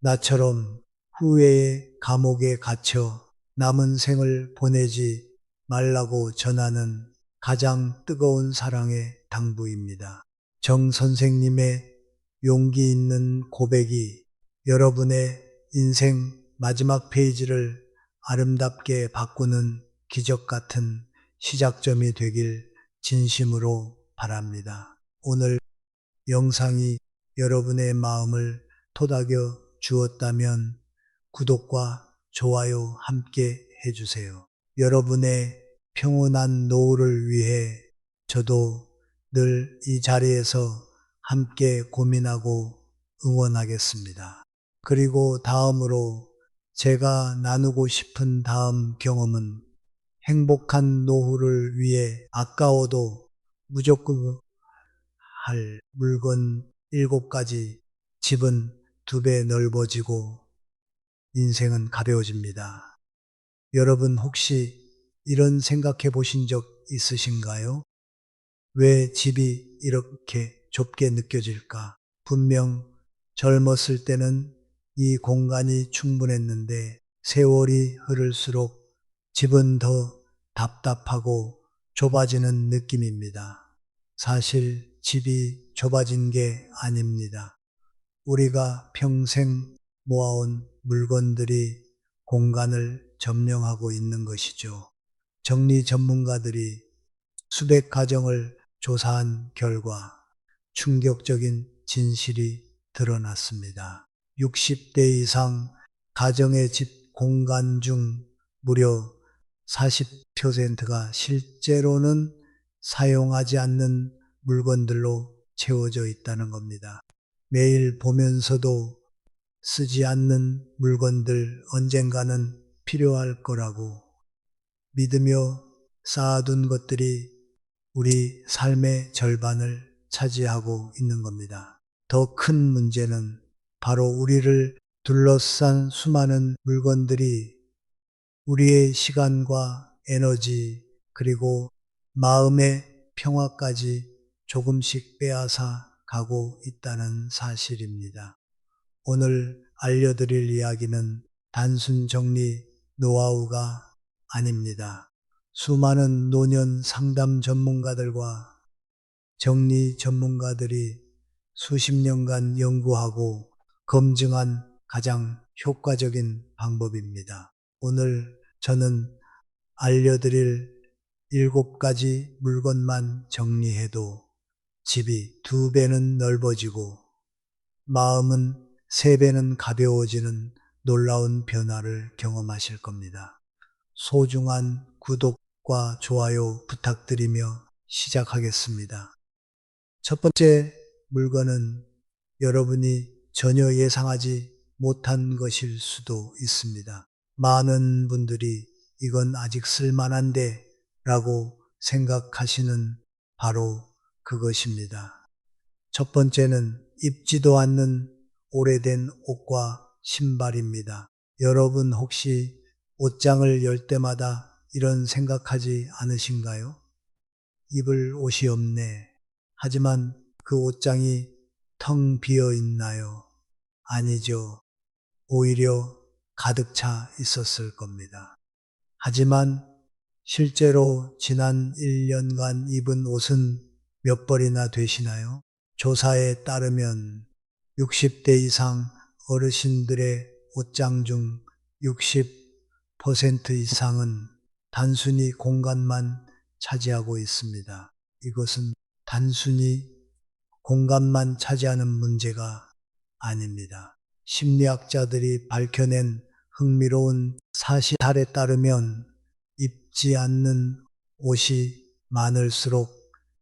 나처럼 후회의 감옥에 갇혀 남은 생을 보내지 말라고 전하는 가장 뜨거운 사랑의 당부입니다. 정 선생님의 용기 있는 고백이 여러분의 인생 마지막 페이지를 아름답게 바꾸는 기적 같은 시작점이 되길 진심으로 바랍니다. 오늘 영상이 여러분의 마음을 토닥여 주었다면 구독과 좋아요 함께 해주세요. 여러분의 평온한 노후를 위해 저도 늘 이 자리에서 함께 고민하고 응원하겠습니다. 그리고 다음으로 제가 나누고 싶은 다음 경험은 행복한 노후를 위해 아까워도 무조건 할 물건 7가지. 집은 2배 넓어지고 인생은 가벼워집니다. 여러분 혹시 이런 생각해 보신 적 있으신가요? 왜 집이 이렇게 좁게 느껴질까? 분명 젊었을 때는 이 공간이 충분했는데 세월이 흐를수록 집은 더 답답하고 좁아지는 느낌입니다. 사실 집이 좁아진 게 아닙니다. 우리가 평생 모아온 물건들이 공간을 점령하고 있는 것이죠. 정리 전문가들이 수백 가정을 조사한 결과 충격적인 진실이 드러났습니다. 60대 이상 가정의 집 공간 중 무려 40%가 실제로는 사용하지 않는 물건들로 채워져 있다는 겁니다. 매일 보면서도 쓰지 않는 물건들 언젠가는 필요할 거라고 믿으며 쌓아둔 것들이 우리 삶의 절반을 차지하고 있는 겁니다. 더 큰 문제는 바로 우리를 둘러싼 수많은 물건들이 우리의 시간과 에너지 그리고 마음의 평화까지 조금씩 빼앗아 가고 있다는 사실입니다. 오늘 알려드릴 이야기는 단순 정리 노하우가 아닙니다. 수많은 노년 상담 전문가들과 정리 전문가들이 수십 년간 연구하고 검증한 가장 효과적인 방법입니다. 오늘 저는 알려드릴 7가지 물건만 정리해도 집이 2배는 넓어지고 마음은 3배는 가벼워지는 놀라운 변화를 경험하실 겁니다. 소중한 구독과 좋아요 부탁드리며 시작하겠습니다. 첫 번째 물건은 여러분이 전혀 예상하지 못한 것일 수도 있습니다. 많은 분들이 이건 아직 쓸만한데 라고 생각하시는 바로 그것입니다. 첫 번째는 입지도 않는 오래된 옷과 신발입니다. 여러분 혹시 옷장을 열 때마다 이런 생각하지 않으신가요? 입을 옷이 없네. 하지만 그 옷장이 텅 비어 있나요? 아니죠. 오히려 가득 차 있었을 겁니다. 하지만 실제로 지난 1년간 입은 옷은 몇 벌이나 되시나요? 조사에 따르면 60대 이상 어르신들의 옷장 중 60% 이상은 단순히 공간만 차지하고 있습니다. 이것은 단순히 공간만 차지하는 문제가 아닙니다. 심리학자들이 밝혀낸 흥미로운 사실에 따르면 입지 않는 옷이 많을수록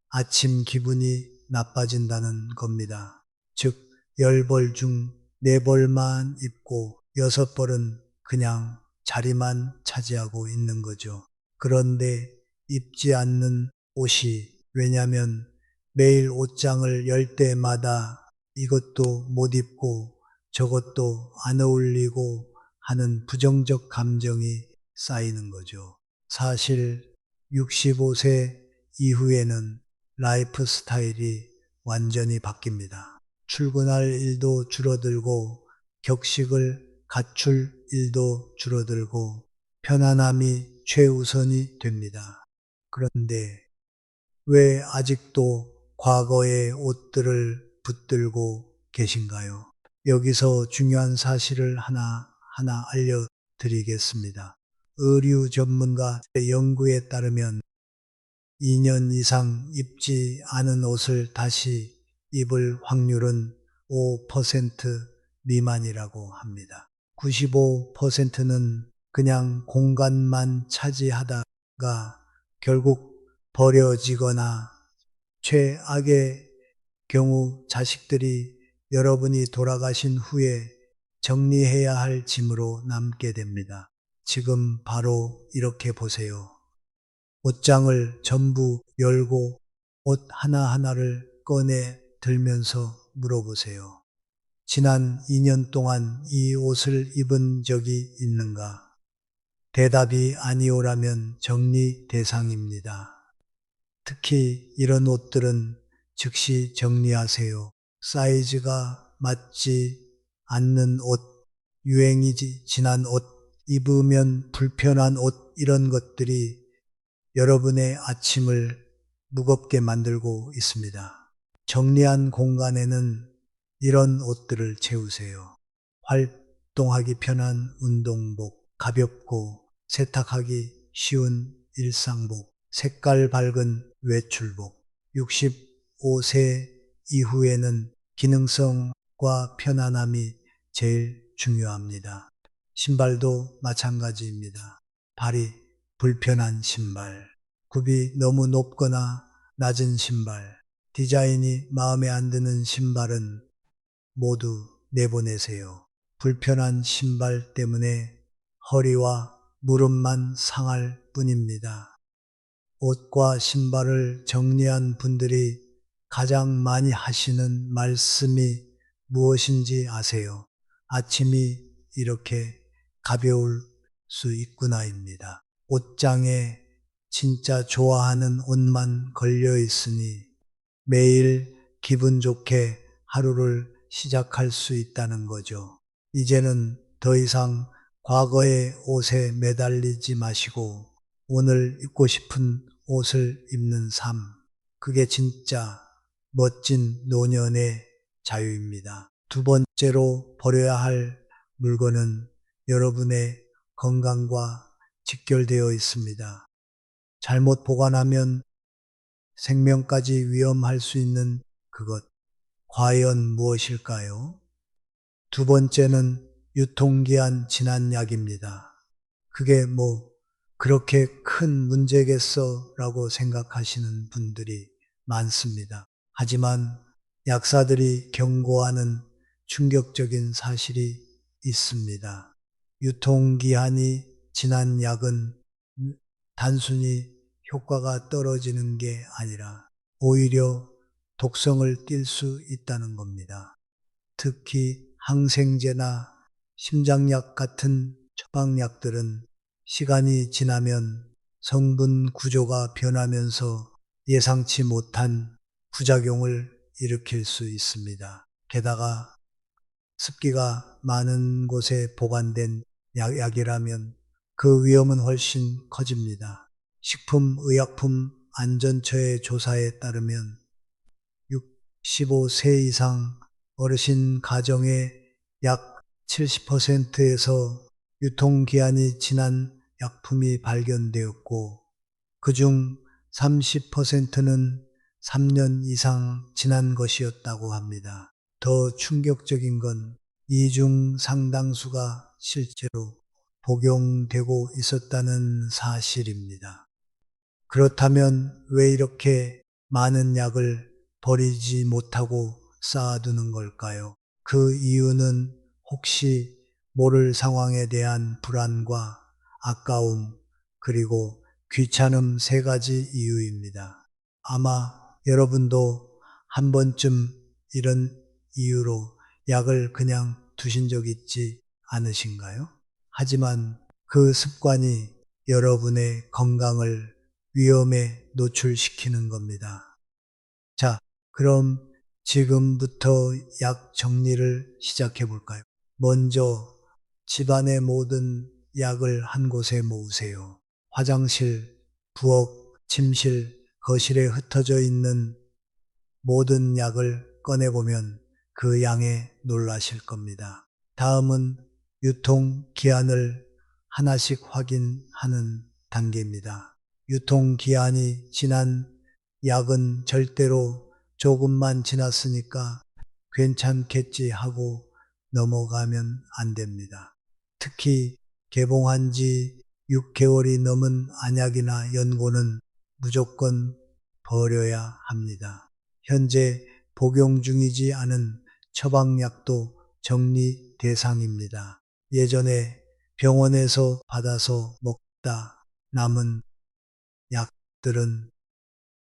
아침 기분이 나빠진다는 겁니다. 즉, 10벌 중 4벌만 입고 6벌은 그냥 자리만 차지하고 있는 거죠. 그런데 입지 않는 옷이 왜냐면 매일 옷장을 열 때마다 이것도 못 입고 저것도 안 어울리고 하는 부정적 감정이 쌓이는 거죠. 사실 65세 이후에는 라이프 스타일이 완전히 바뀝니다. 출근할 일도 줄어들고 격식을 갖출 일도 줄어들고 편안함이 최우선이 됩니다. 그런데 왜 아직도 과거의 옷들을 붙들고 계신가요? 여기서 중요한 사실을 하나하나 알려드리겠습니다. 의류 전문가의 연구에 따르면 2년 이상 입지 않은 옷을 다시 입을 확률은 5% 미만이라고 합니다. 95%는 그냥 공간만 차지하다가 결국 버려지거나 최악의 경우 자식들이 여러분이 돌아가신 후에 정리해야 할 짐으로 남게 됩니다. 지금 바로 이렇게 보세요. 옷장을 전부 열고 옷 하나하나를 꺼내 들면서 물어보세요. 지난 2년 동안 이 옷을 입은 적이 있는가? 대답이 아니오라면 정리 대상입니다. 특히 이런 옷들은 즉시 정리하세요. 사이즈가 맞지 않는 옷, 유행이 지난 옷, 입으면 불편한 옷 이런 것들이 여러분의 아침을 무겁게 만들고 있습니다. 정리한 공간에는 이런 옷들을 채우세요. 활동하기 편한 운동복, 가볍고 세탁하기 쉬운 일상복, 색깔 밝은 외출복. 65세 이후에는 기능성과 편안함이 제일 중요합니다. 신발도 마찬가지입니다. 발이 불편한 신발, 굽이 너무 높거나 낮은 신발, 디자인이 마음에 안 드는 신발은 모두 내보내세요. 불편한 신발 때문에 허리와 무릎만 상할 뿐입니다. 옷과 신발을 정리한 분들이 가장 많이 하시는 말씀이 무엇인지 아세요? 아침이 이렇게 가벼울 수 있구나입니다. 옷장에 진짜 좋아하는 옷만 걸려 있으니 매일 기분 좋게 하루를 시작할 수 있다는 거죠. 이제는 더 이상 과거의 옷에 매달리지 마시고 오늘 입고 싶은 옷을 입는 삶. 그게 진짜 멋진 노년의 자유입니다. 두 번째로 버려야 할 물건은 여러분의 건강과 직결되어 있습니다. 잘못 보관하면 생명까지 위험할 수 있는 그것. 과연 무엇일까요? 두 번째는 유통기한 지난 약입니다. 그게 그렇게 큰 문제겠어 라고 생각하시는 분들이 많습니다. 하지만 약사들이 경고하는 충격적인 사실이 있습니다. 유통기한이 지난 약은 단순히 효과가 떨어지는 게 아니라 오히려 독성을 띨 수 있다는 겁니다. 특히 항생제나 심장약 같은 처방약들은 시간이 지나면 성분 구조가 변하면서 예상치 못한 부작용을 일으킬 수 있습니다. 게다가 습기가 많은 곳에 보관된 약이라면 그 위험은 훨씬 커집니다. 식품의약품안전처의 조사에 따르면 65세 이상 어르신 가정의 약 70%에서 유통기한이 지난 약품이 발견되었고 그중 30%는 3년 이상 지난 것이었다고 합니다. 더 충격적인 건 이 중 상당수가 실제로 복용되고 있었다는 사실입니다. 그렇다면 왜 이렇게 많은 약을 버리지 못하고 쌓아두는 걸까요? 그 이유는 혹시 모를 상황에 대한 불안과 아까움 그리고 귀찮음 세 가지 이유입니다. 아마 여러분도 한 번쯤 이런 이유로 약을 그냥 두신 적 있지 않으신가요? 하지만 그 습관이 여러분의 건강을 위험에 노출시키는 겁니다. 자, 그럼 지금부터 약 정리를 시작해 볼까요? 먼저 집안의 모든 약을 한 곳에 모으세요. 화장실, 부엌, 침실, 거실에 흩어져 있는 모든 약을 꺼내보면 그 양에 놀라실 겁니다. 다음은 유통기한을 하나씩 확인하는 단계입니다. 유통기한이 지난 약은 절대로 조금만 지났으니까 괜찮겠지 하고 넘어가면 안 됩니다. 특히 개봉한 지 6개월이 넘은 안약이나 연고는 무조건 버려야 합니다. 현재 복용 중이지 않은 처방약도 정리 대상입니다. 예전에 병원에서 받아서 먹다 남은 약들은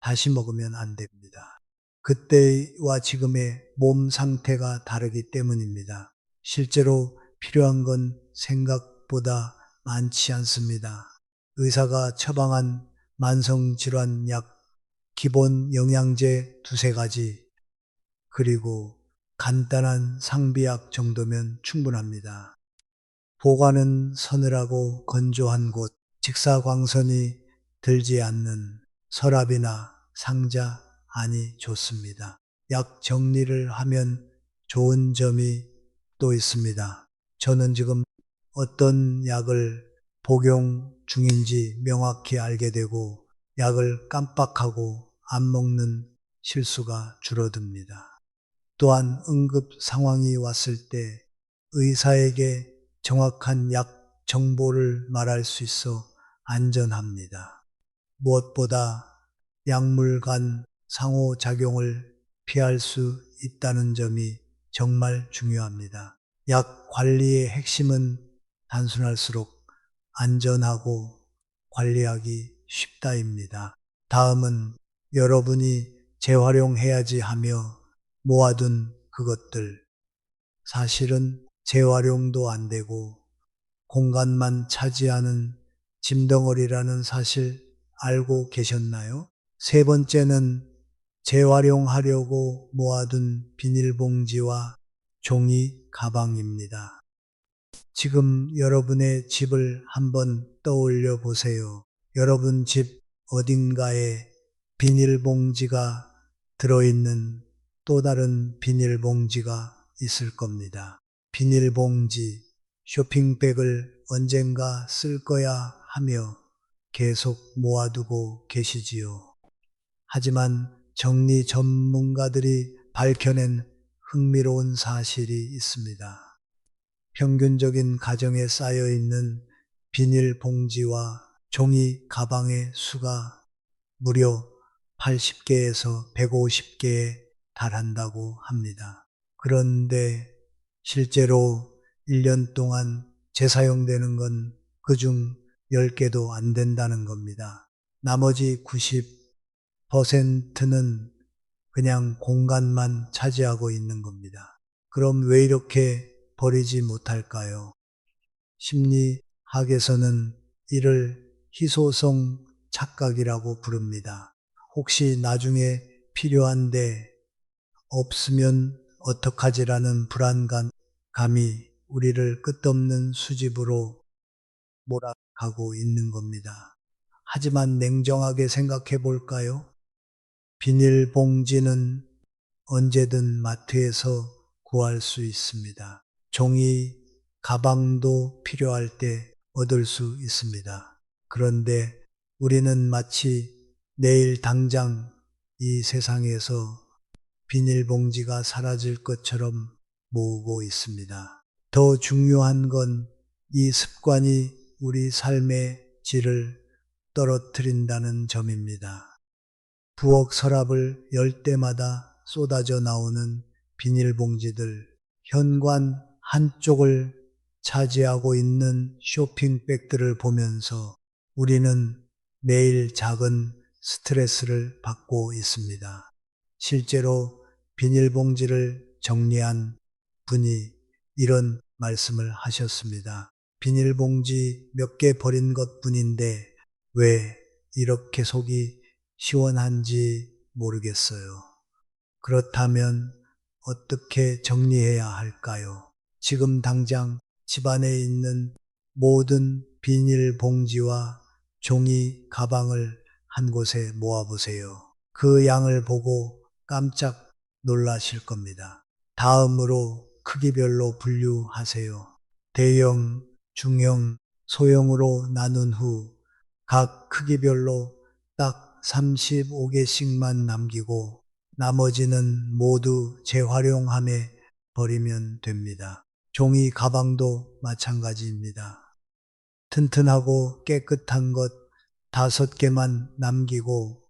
다시 먹으면 안 됩니다. 그때와 지금의 몸 상태가 다르기 때문입니다. 실제로 필요한 건 생각보다 많지 않습니다. 의사가 처방한 만성질환 약, 기본 영양제 두세 가지, 그리고 간단한 상비약 정도면 충분합니다. 보관은 서늘하고 건조한 곳, 직사광선이 들지 않는 서랍이나 상자 안이 좋습니다. 약 정리를 하면 좋은 점이 또 있습니다. 저는 지금 어떤 약을 복용 중인지 명확히 알게 되고 약을 깜빡하고 안 먹는 실수가 줄어듭니다. 또한 응급 상황이 왔을 때 의사에게 정확한 약 정보를 말할 수 있어 안전합니다. 무엇보다 약물 간 상호작용을 피할 수 있다는 점이 정말 중요합니다. 약 관리의 핵심은 단순할수록 안전하고 관리하기 쉽다입니다. 다음은 여러분이 재활용해야지 하며 모아둔 그것들. 사실은 재활용도 안 되고 공간만 차지하는 짐덩어리라는 사실 알고 계셨나요? 세 번째는 재활용하려고 모아둔 비닐봉지와 종이 가방입니다. 지금 여러분의 집을 한번 떠올려 보세요. 여러분 집 어딘가에 비닐봉지가 들어있는 또 다른 비닐봉지가 있을 겁니다. 비닐봉지, 쇼핑백을 언젠가 쓸 거야 하며 계속 모아두고 계시지요. 하지만 정리 전문가들이 밝혀낸 흥미로운 사실이 있습니다. 평균적인 가정에 쌓여 있는 비닐봉지와 종이 가방의 수가 무려 80개에서 150개에 달한다고 합니다. 그런데 실제로 1년 동안 재사용되는 건 그중 10개도 안 된다는 겁니다. 나머지 90%는 그냥 공간만 차지하고 있는 겁니다. 그럼 왜 이렇게 버리지 못할까요? 심리학에서는 이를 희소성 착각이라고 부릅니다. 혹시 나중에 필요한데 없으면 어떡하지라는 불안감이 우리를 끝없는 수집으로 몰아가고 있는 겁니다. 하지만 냉정하게 생각해 볼까요? 비닐봉지는 언제든 마트에서 구할 수 있습니다. 종이 가방도 필요할 때 얻을 수 있습니다. 그런데 우리는 마치 내일 당장 이 세상에서 비닐봉지가 사라질 것처럼 모으고 있습니다. 더 중요한 건 이 습관이 우리 삶의 질을 떨어뜨린다는 점입니다. 부엌 서랍을 열 때마다 쏟아져 나오는 비닐봉지들, 현관 한쪽을 차지하고 있는 쇼핑백들을 보면서 우리는 매일 작은 스트레스를 받고 있습니다. 실제로 비닐봉지를 정리한 분이 이런 말씀을 하셨습니다. 비닐봉지 몇 개 버린 것 뿐인데 왜 이렇게 속이 시원한지 모르겠어요. 그렇다면 어떻게 정리해야 할까요? 지금 당장 집안에 있는 모든 비닐봉지와 종이 가방을 한 곳에 모아보세요. 그 양을 보고 깜짝 놀라실 겁니다. 다음으로 크기별로 분류하세요. 대형, 중형, 소형으로 나눈 후 각 크기별로 딱 35개씩만 남기고 나머지는 모두 재활용함에 버리면 됩니다. 종이 가방도 마찬가지입니다. 튼튼하고 깨끗한 것 5개만 남기고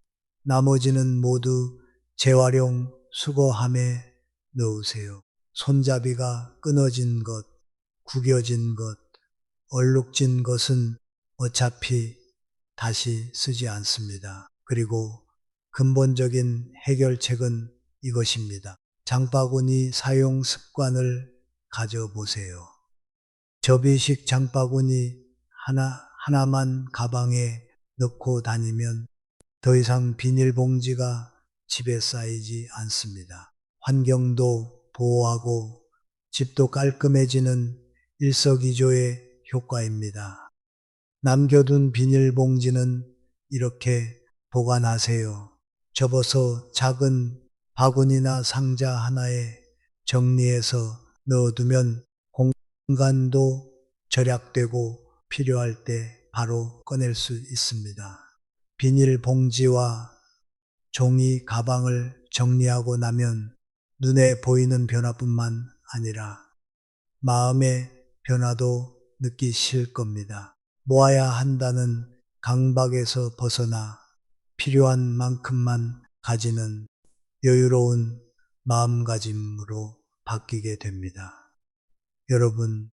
나머지는 모두 재활용 수거함에 넣으세요. 손잡이가 끊어진 것, 구겨진 것, 얼룩진 것은 어차피 다시 쓰지 않습니다. 그리고 근본적인 해결책은 이것입니다. 장바구니 사용 습관을 가져보세요. 접이식 장바구니 하나만 가방에 넣고 다니면 더 이상 비닐봉지가 집에 쌓이지 않습니다. 환경도 보호하고 집도 깔끔해지는 일석이조의 효과입니다. 남겨둔 비닐봉지는 이렇게 보관하세요. 접어서 작은 바구니나 상자 하나에 정리해서 넣어두면 공간도 절약되고 필요할 때 바로 꺼낼 수 있습니다. 비닐봉지와 종이 가방을 정리하고 나면 눈에 보이는 변화뿐만 아니라 마음의 변화도 느끼실 겁니다. 모아야 한다는 강박에서 벗어나 필요한 만큼만 가지는 여유로운 마음가짐으로 바뀌게 됩니다. 여러분,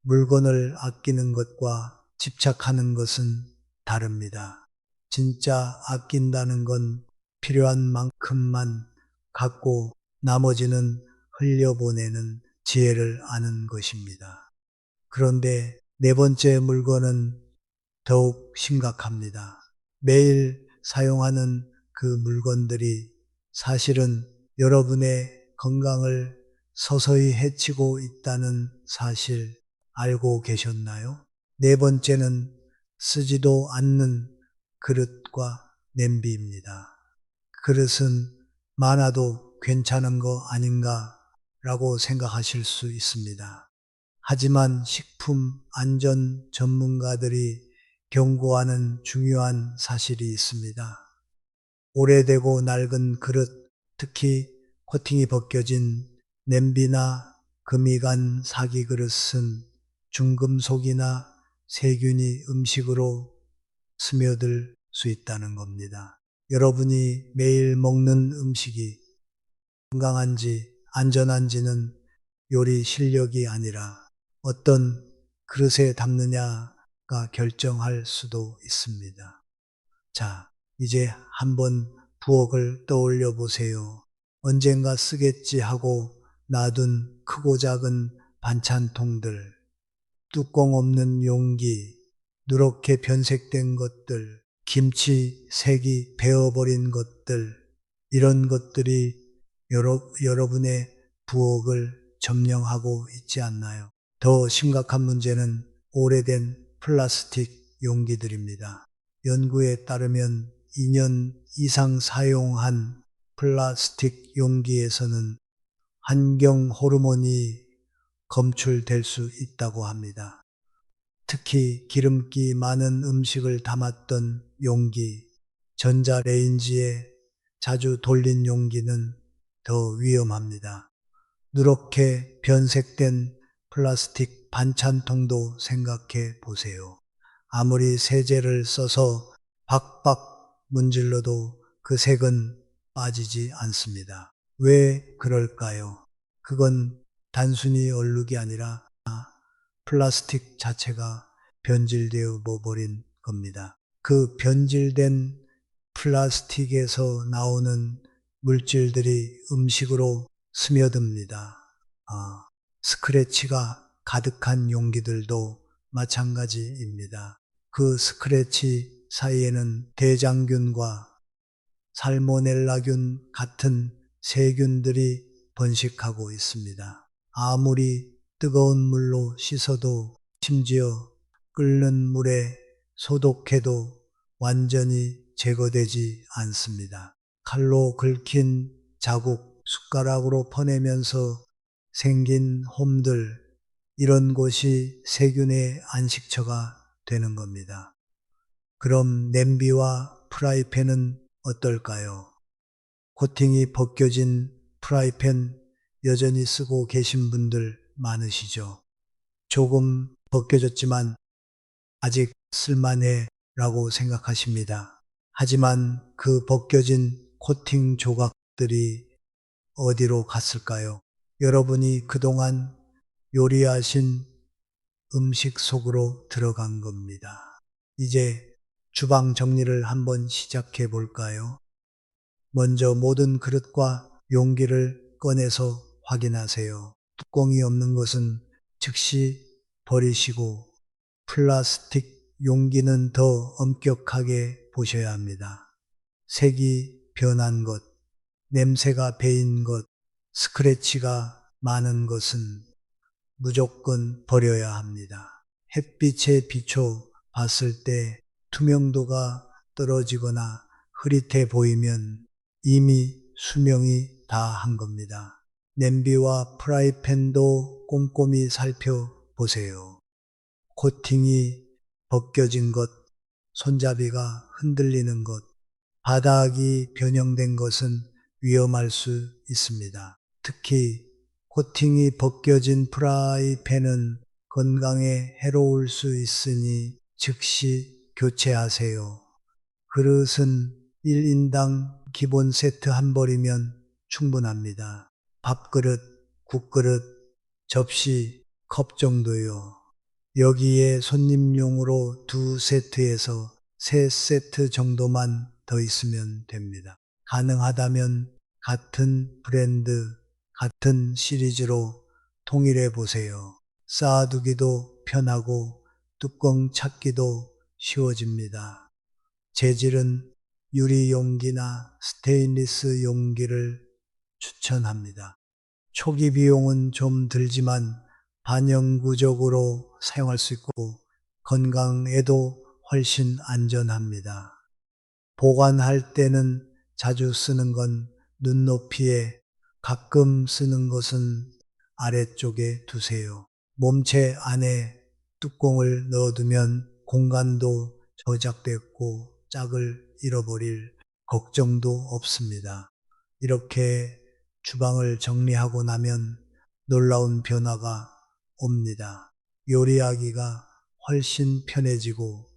물건을 아끼는 것과 집착하는 것은 다릅니다. 진짜 아낀다는 건 필요한 만큼만 갖고 나머지는 흘려보내는 지혜를 아는 것입니다. 그런데 네 번째 물건은 더욱 심각합니다. 매일 사용하는 그 물건들이 사실은 여러분의 건강을 서서히 해치고 있다는 사실 알고 계셨나요? 네 번째는 쓰지도 않는 그릇과 냄비입니다. 그릇은 많아도 괜찮은 거 아닌가 라고 생각하실 수 있습니다. 하지만 식품 안전 전문가들이 경고하는 중요한 사실이 있습니다. 오래되고 낡은 그릇, 특히 코팅이 벗겨진 냄비나 금이 간 사기 그릇은 중금속이나 세균이 음식으로 스며들 수 있다는 겁니다. 여러분이 매일 먹는 음식이 건강한지 안전한지는 요리 실력이 아니라 어떤 그릇에 담느냐가 결정할 수도 있습니다. 자, 이제 한번 부엌을 떠올려 보세요. 언젠가 쓰겠지 하고 놔둔 크고 작은 반찬통들, 뚜껑 없는 용기, 누렇게 변색된 것들, 김치 색이 베어버린 것들, 이런 것들이 여러분의 부엌을 점령하고 있지 않나요? 더 심각한 문제는 오래된 플라스틱 용기들입니다. 연구에 따르면 2년 이상 사용한 플라스틱 용기에서는 환경 호르몬이 검출될 수 있다고 합니다. 특히 기름기 많은 음식을 담았던 용기, 전자레인지에 자주 돌린 용기는 더 위험합니다. 누렇게 변색된 플라스틱 반찬통도 생각해 보세요. 아무리 세제를 써서 박박 문질러도 그 색은 빠지지 않습니다. 왜 그럴까요? 그건 단순히 얼룩이 아니라 플라스틱 자체가 변질되어 버린 겁니다. 그 변질된 플라스틱에서 나오는 물질들이 음식으로 스며듭니다. 스크래치가 가득한 용기들도 마찬가지입니다. 그 스크래치 사이에는 대장균과 살모넬라균 같은 세균들이 번식하고 있습니다. 아무리 뜨거운 물로 씻어도 심지어 끓는 물에 소독해도 완전히 제거되지 않습니다. 칼로 긁힌 자국, 숟가락으로 퍼내면서 생긴 홈들, 이런 곳이 세균의 안식처가 되는 겁니다. 그럼 냄비와 프라이팬은 어떨까요? 코팅이 벗겨진 프라이팬 여전히 쓰고 계신 분들 많으시죠? 조금 벗겨졌지만 아직 쓸만해 라고 생각하십니다. 하지만 그 벗겨진 코팅 조각들이 어디로 갔을까요? 여러분이 그동안 요리하신 음식 속으로 들어간 겁니다. 이제 주방 정리를 한번 시작해 볼까요? 먼저 모든 그릇과 용기를 꺼내서 확인하세요. 뚜껑이 없는 것은 즉시 버리시고 플라스틱 용기는 더 엄격하게 보셔야 합니다. 색이 변한 것, 냄새가 배인 것, 스크래치가 많은 것은 무조건 버려야 합니다. 햇빛에 비춰 봤을 때 투명도가 떨어지거나 흐릿해 보이면 이미 수명이 다한 겁니다. 냄비와 프라이팬도 꼼꼼히 살펴보세요. 코팅이 벗겨진 것, 손잡이가 흔들리는 것, 바닥이 변형된 것은 위험할 수 있습니다. 특히 코팅이 벗겨진 프라이팬은 건강에 해로울 수 있으니 즉시 교체하세요. 그릇은 1인당 기본 세트 한 벌이면 충분합니다. 밥그릇, 국그릇, 접시, 컵 정도요. 여기에 손님용으로 2세트에서 3세트 정도만 더 있으면 됩니다. 가능하다면 같은 브랜드, 같은 시리즈로 통일해 보세요. 쌓아두기도 편하고 뚜껑 찾기도 쉬워집니다. 재질은 유리 용기나 스테인리스 용기를 추천합니다. 초기 비용은 좀 들지만 반영구적으로 사용할 수 있고 건강에도 훨씬 안전합니다. 보관할 때는 자주 쓰는 건 눈높이에, 가끔 쓰는 것은 아래쪽에 두세요. 몸체 안에 뚜껑을 넣어두면 공간도 저작됐고 짝을 잃어버릴 걱정도 없습니다. 이렇게 주방을 정리하고 나면 놀라운 변화가 옵니다. 요리하기가 훨씬 편해지고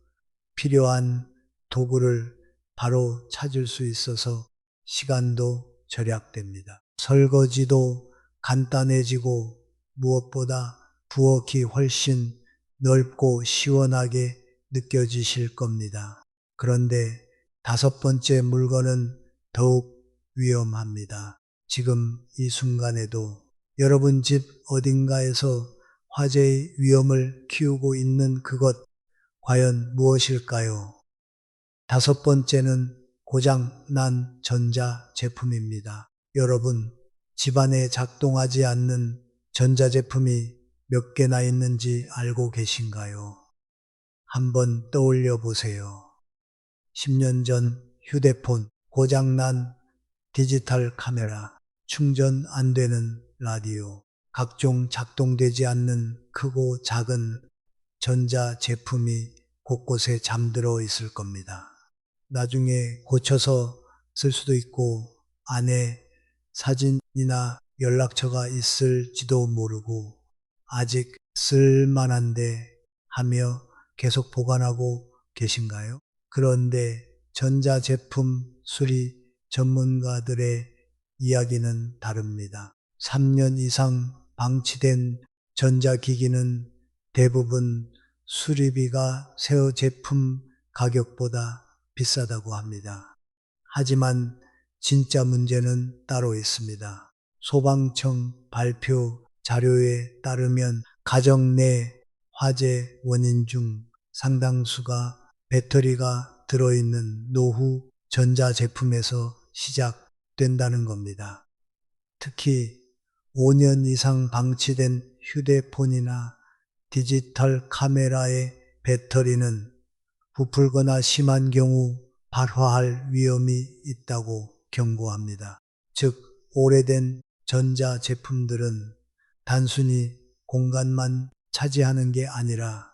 필요한 도구를 바로 찾을 수 있어서 시간도 절약됩니다. 설거지도 간단해지고 무엇보다 부엌이 훨씬 넓고 시원하게 느껴지실 겁니다. 그런데 5번째 물건은 더욱 위험합니다. 지금 이 순간에도 여러분 집 어딘가에서 화재의 위험을 키우고 있는 그것 과연 무엇일까요? 5번째는 고장 난 전자 제품입니다. 여러분, 집안에 작동하지 않는 전자 제품이 몇 개나 있는지 알고 계신가요? 한번 떠올려 보세요. 10년 전 휴대폰, 고장난 디지털 카메라, 충전 안 되는 라디오, 각종 작동되지 않는 크고 작은 전자 제품이 곳곳에 잠들어 있을 겁니다. 나중에 고쳐서 쓸 수도 있고 안에 사진이나 연락처가 있을지도 모르고 아직 쓸만한데 하며 계속 보관하고 계신가요? 그런데 전자제품 수리 전문가들의 이야기는 다릅니다. 3년 이상 방치된 전자기기는 대부분 수리비가 새 제품 가격보다 비싸다고 합니다. 하지만 진짜 문제는 따로 있습니다. 소방청 발표 자료에 따르면 가정 내 화재 원인 중 상당수가 배터리가 들어있는 노후 전자제품에서 시작된다는 겁니다. 특히 5년 이상 방치된 휴대폰이나 디지털 카메라의 배터리는 부풀거나 심한 경우 발화할 위험이 있다고 경고합니다. 즉, 오래된 전자 제품들은 단순히 공간만 차지하는 게 아니라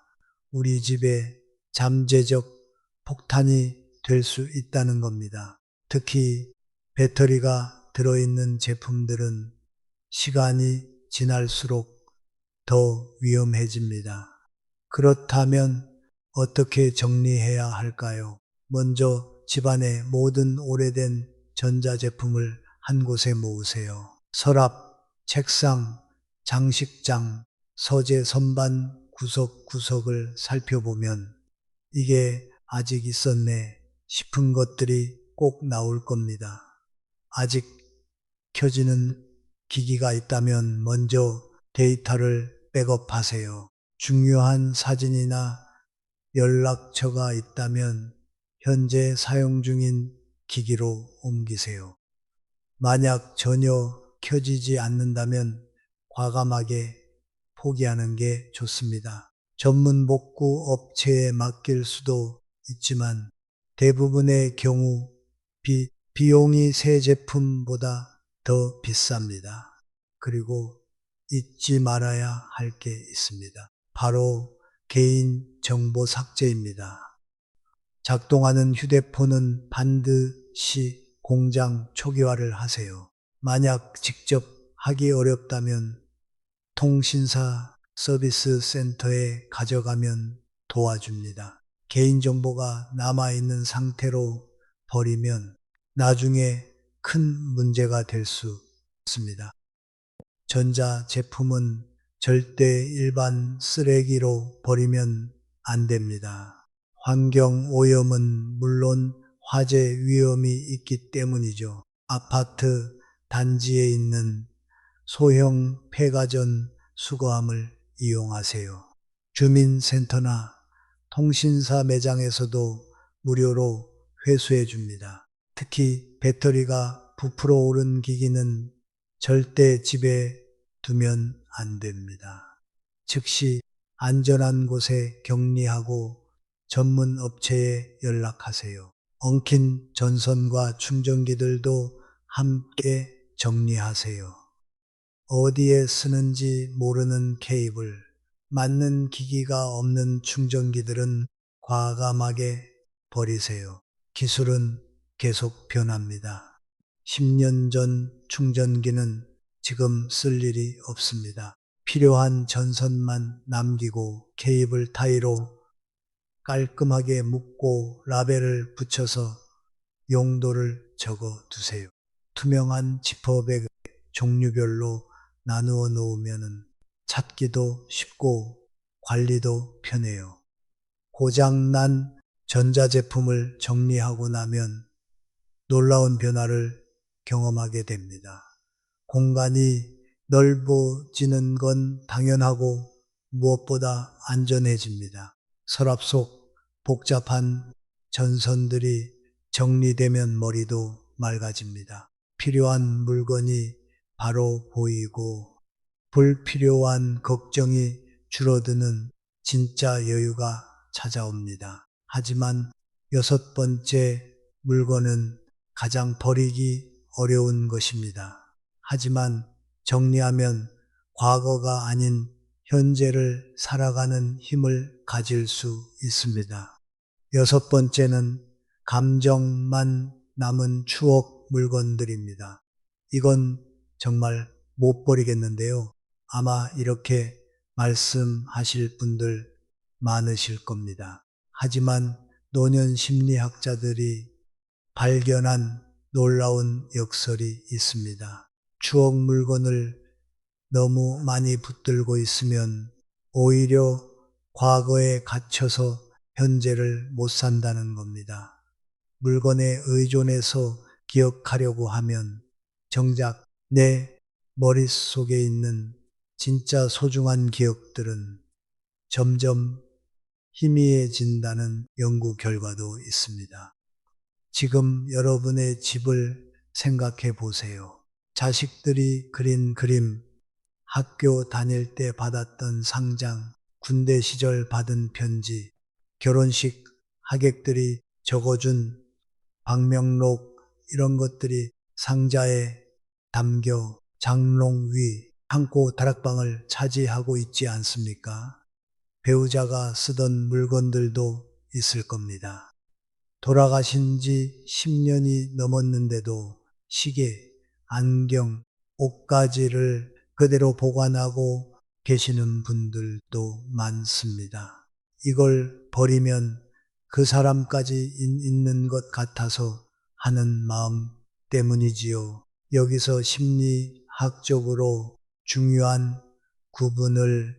우리 집에 잠재적 폭탄이 될 수 있다는 겁니다. 특히 배터리가 들어있는 제품들은 시간이 지날수록 더 위험해집니다. 그렇다면 어떻게 정리해야 할까요? 먼저 집안의 모든 오래된 전자제품을 한 곳에 모으세요. 서랍, 책상, 장식장, 서재 선반 구석구석을 살펴보면 이게 아직 있었네 싶은 것들이 꼭 나올 겁니다. 아직 켜지는 기기가 있다면 먼저 데이터를 백업하세요. 중요한 사진이나 연락처가 있다면 현재 사용 중인 기기로 옮기세요. 만약 전혀 켜지지 않는다면 과감하게 포기하는 게 좋습니다. 전문 복구 업체에 맡길 수도 있지만 대부분의 경우 비용이 새 제품보다 더 비쌉니다. 그리고 잊지 말아야 할 게 있습니다. 바로 개인 정보 삭제입니다. 작동하는 휴대폰은 반드시 공장 초기화를 하세요. 만약 직접 하기 어렵다면 통신사 서비스 센터에 가져가면 도와줍니다. 개인정보가 남아있는 상태로 버리면 나중에 큰 문제가 될 수 있습니다. 전자 제품은 절대 일반 쓰레기로 버리면 안 됩니다. 환경 오염은 물론 화재 위험이 있기 때문이죠. 아파트 단지에 있는 소형 폐가전 수거함을 이용하세요. 주민센터나 통신사 매장에서도 무료로 회수해 줍니다. 특히 배터리가 부풀어 오른 기기는 절대 집에 두면 안 됩니다. 즉시 안전한 곳에 격리하고 전문 업체에 연락하세요. 엉킨 전선과 충전기들도 함께 정리하세요. 어디에 쓰는지 모르는 케이블, 맞는 기기가 없는 충전기들은 과감하게 버리세요. 기술은 계속 변합니다. 10년 전 충전기는 지금 쓸 일이 없습니다. 필요한 전선만 남기고 케이블 타이로 깔끔하게 묶고 라벨을 붙여서 용도를 적어 두세요. 투명한 지퍼백에 종류별로 나누어 놓으면 찾기도 쉽고 관리도 편해요. 고장난 전자제품을 정리하고 나면 놀라운 변화를 경험하게 됩니다. 공간이 넓어지는 건 당연하고 무엇보다 안전해집니다. 서랍 속 복잡한 전선들이 정리되면 머리도 맑아집니다. 필요한 물건이 바로 보이고 불필요한 걱정이 줄어드는 진짜 여유가 찾아옵니다. 하지만 여섯 번째 물건은 가장 버리기 어려운 것입니다. 하지만 정리하면 과거가 아닌 현재를 살아가는 힘을 가질 수 있습니다. 여섯 번째는 감정만 남은 추억 물건들입니다. 이건 정말 못 버리겠는데요. 아마 이렇게 말씀하실 분들 많으실 겁니다. 하지만 노년 심리학자들이 발견한 놀라운 역설이 있습니다. 추억 물건을 너무 많이 붙들고 있으면 오히려 과거에 갇혀서 현재를 못 산다는 겁니다. 물건에 의존해서 기억하려고 하면 정작 내 머릿속에 있는 진짜 소중한 기억들은 점점 희미해진다는 연구 결과도 있습니다. 지금 여러분의 집을 생각해 보세요. 자식들이 그린 그림, 학교 다닐 때 받았던 상장, 군대 시절 받은 편지, 결혼식 하객들이 적어준 방명록 이런 것들이 상자에 담겨 장롱 위 창고 다락방을 차지하고 있지 않습니까? 배우자가 쓰던 물건들도 있을 겁니다. 돌아가신 지 10년이 넘었는데도 시계, 안경, 옷가지를 그대로 보관하고 계시는 분들도 많습니다. 이걸 버리면 그 사람까지 있는 것 같아서 하는 마음 때문이지요. 여기서 심리학적으로 중요한 구분을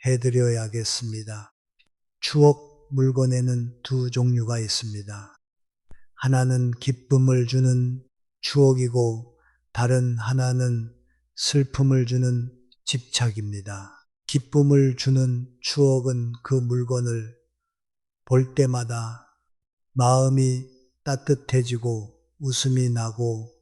해드려야겠습니다. 추억 물건에는 두 종류가 있습니다. 하나는 기쁨을 주는 추억이고 다른 하나는 슬픔을 주는 집착입니다. 기쁨을 주는 추억은 그 물건을 볼 때마다 마음이 따뜻해지고 웃음이 나고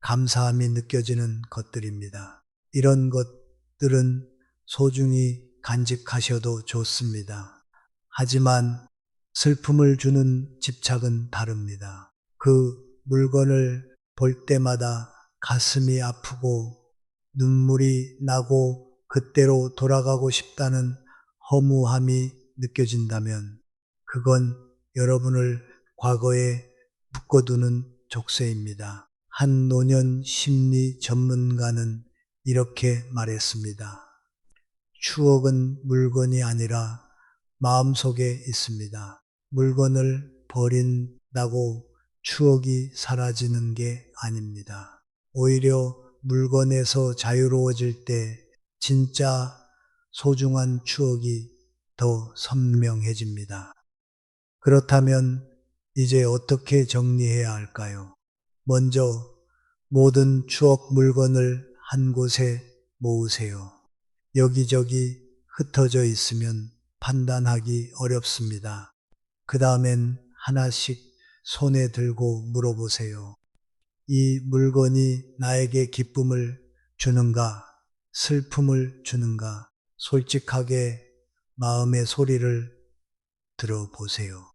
감사함이 느껴지는 것들입니다. 이런 것들은 소중히 간직하셔도 좋습니다. 하지만 슬픔을 주는 집착은 다릅니다. 그 물건을 볼 때마다 가슴이 아프고 눈물이 나고 그때로 돌아가고 싶다는 허무함이 느껴진다면 그건 여러분을 과거에 묶어두는 족쇄입니다. 한 노년 심리 전문가는 이렇게 말했습니다. 추억은 물건이 아니라 마음속에 있습니다. 물건을 버린다고 추억이 사라지는 게 아닙니다. 오히려 물건에서 자유로워질 때 진짜 소중한 추억이 더 선명해집니다. 그렇다면 이제 어떻게 정리해야 할까요? 먼저 모든 추억 물건을 한 곳에 모으세요. 여기저기 흩어져 있으면 판단하기 어렵습니다. 그 다음엔 하나씩 손에 들고 물어보세요. 이 물건이 나에게 기쁨을 주는가, 슬픔을 주는가, 솔직하게 마음의 소리를 들어보세요.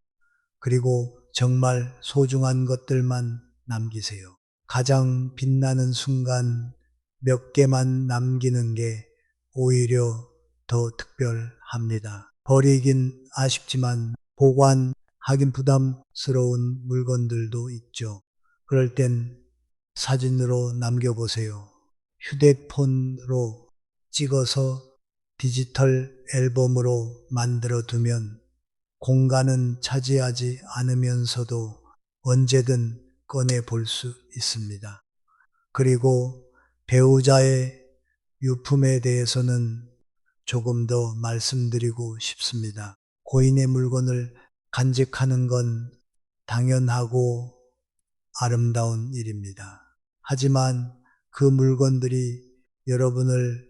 그리고 정말 소중한 것들만 남기세요. 가장 빛나는 순간 몇 개만 남기는 게 오히려 더 특별합니다. 버리긴 아쉽지만 보관하긴 부담스러운 물건들도 있죠. 그럴 땐 사진으로 남겨보세요. 휴대폰으로 찍어서 디지털 앨범으로 만들어 두면 공간은 차지하지 않으면서도 언제든 꺼내 볼 수 있습니다. 그리고 배우자의 유품에 대해서는 조금 더 말씀드리고 싶습니다. 고인의 물건을 간직하는 건 당연하고 아름다운 일입니다. 하지만 그 물건들이 여러분을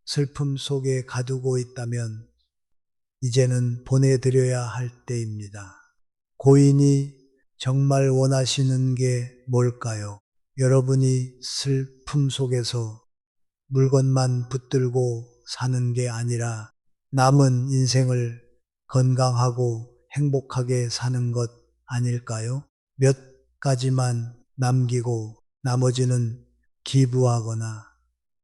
슬픔 속에 가두고 있다면 이제는 보내드려야 할 때입니다. 고인이 정말 원하시는 게 뭘까요? 여러분이 슬픔 속에서 물건만 붙들고 사는 게 아니라 남은 인생을 건강하고 행복하게 사는 것 아닐까요? 몇 가지만 남기고 나머지는 기부하거나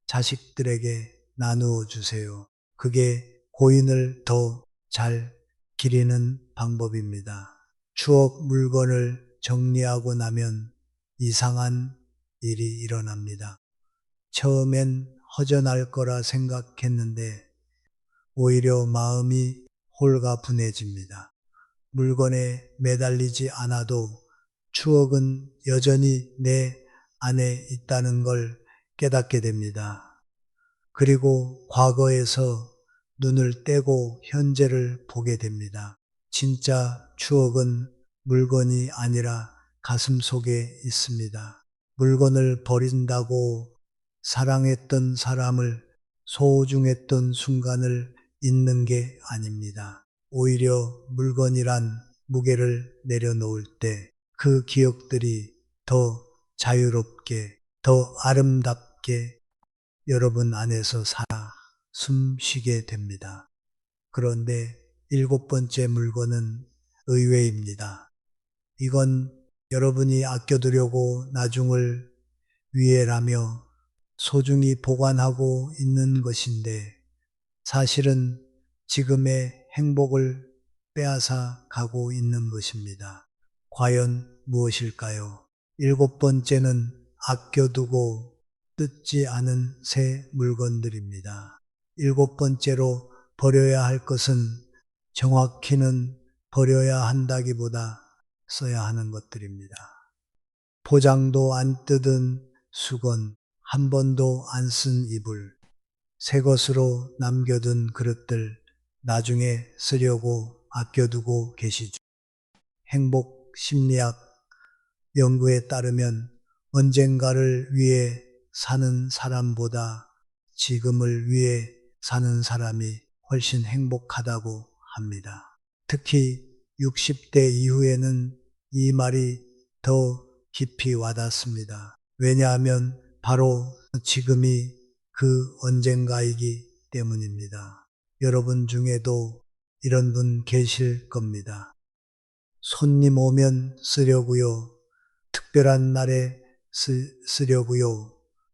자식들에게 나누어 주세요. 그게 고인을 더 잘 기리는 방법입니다. 추억 물건을 정리하고 나면 이상한 일이 일어납니다. 처음엔 허전할 거라 생각했는데 오히려 마음이 홀가분해집니다. 물건에 매달리지 않아도 추억은 여전히 내 안에 있다는 걸 깨닫게 됩니다. 그리고 과거에서 눈을 떼고 현재를 보게 됩니다. 진짜 추억은 물건이 아니라 가슴 속에 있습니다. 물건을 버린다고 사랑했던 사람을 소중했던 순간을 잊는 게 아닙니다. 오히려 물건이란 무게를 내려놓을 때 그 기억들이 더 자유롭게, 더 아름답게 여러분 안에서 살아 숨쉬게 됩니다. 그런데 일곱 번째 물건은 의외입니다. 이건 여러분이 아껴두려고 나중을 위해라며 소중히 보관하고 있는 것인데 사실은 지금의 행복을 빼앗아 가고 있는 것입니다. 과연 무엇일까요? 일곱 번째는 아껴두고 뜯지 않은 새 물건들입니다. 일곱 번째로 버려야 할 것은 정확히는 버려야 한다기보다 써야 하는 것들입니다. 포장도 안 뜯은 수건, 한 번도 안 쓴 이불, 새 것으로 남겨둔 그릇들 나중에 쓰려고 아껴두고 계시죠. 행복 심리학 연구에 따르면 언젠가를 위해 사는 사람보다 지금을 위해 사는 사람이 훨씬 행복하다고 합니다. 특히 60대 이후에는 이 말이 더 깊이 와닿습니다. 왜냐하면 바로 지금이 그 언젠가이기 때문입니다. 여러분 중에도 이런 분 계실 겁니다. 손님 오면 쓰려고요. 특별한 날에 쓰려고요.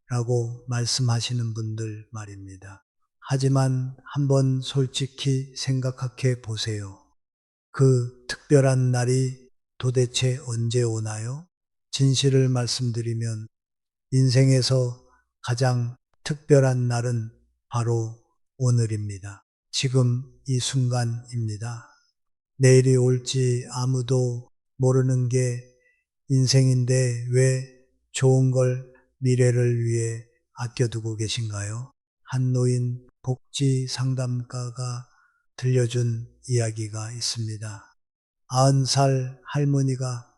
라고 말씀하시는 분들 말입니다. 하지만 한번 솔직히 생각해 보세요. 그 특별한 날이 도대체 언제 오나요? 진실을 말씀드리면 인생에서 가장 특별한 날은 바로 오늘입니다. 지금 이 순간입니다. 내일이 올지 아무도 모르는 게 인생인데 왜 좋은 걸 미래를 위해 아껴두고 계신가요? 한 노인 복지 상담가가 들려준 이야기가 있습니다. 90살 할머니가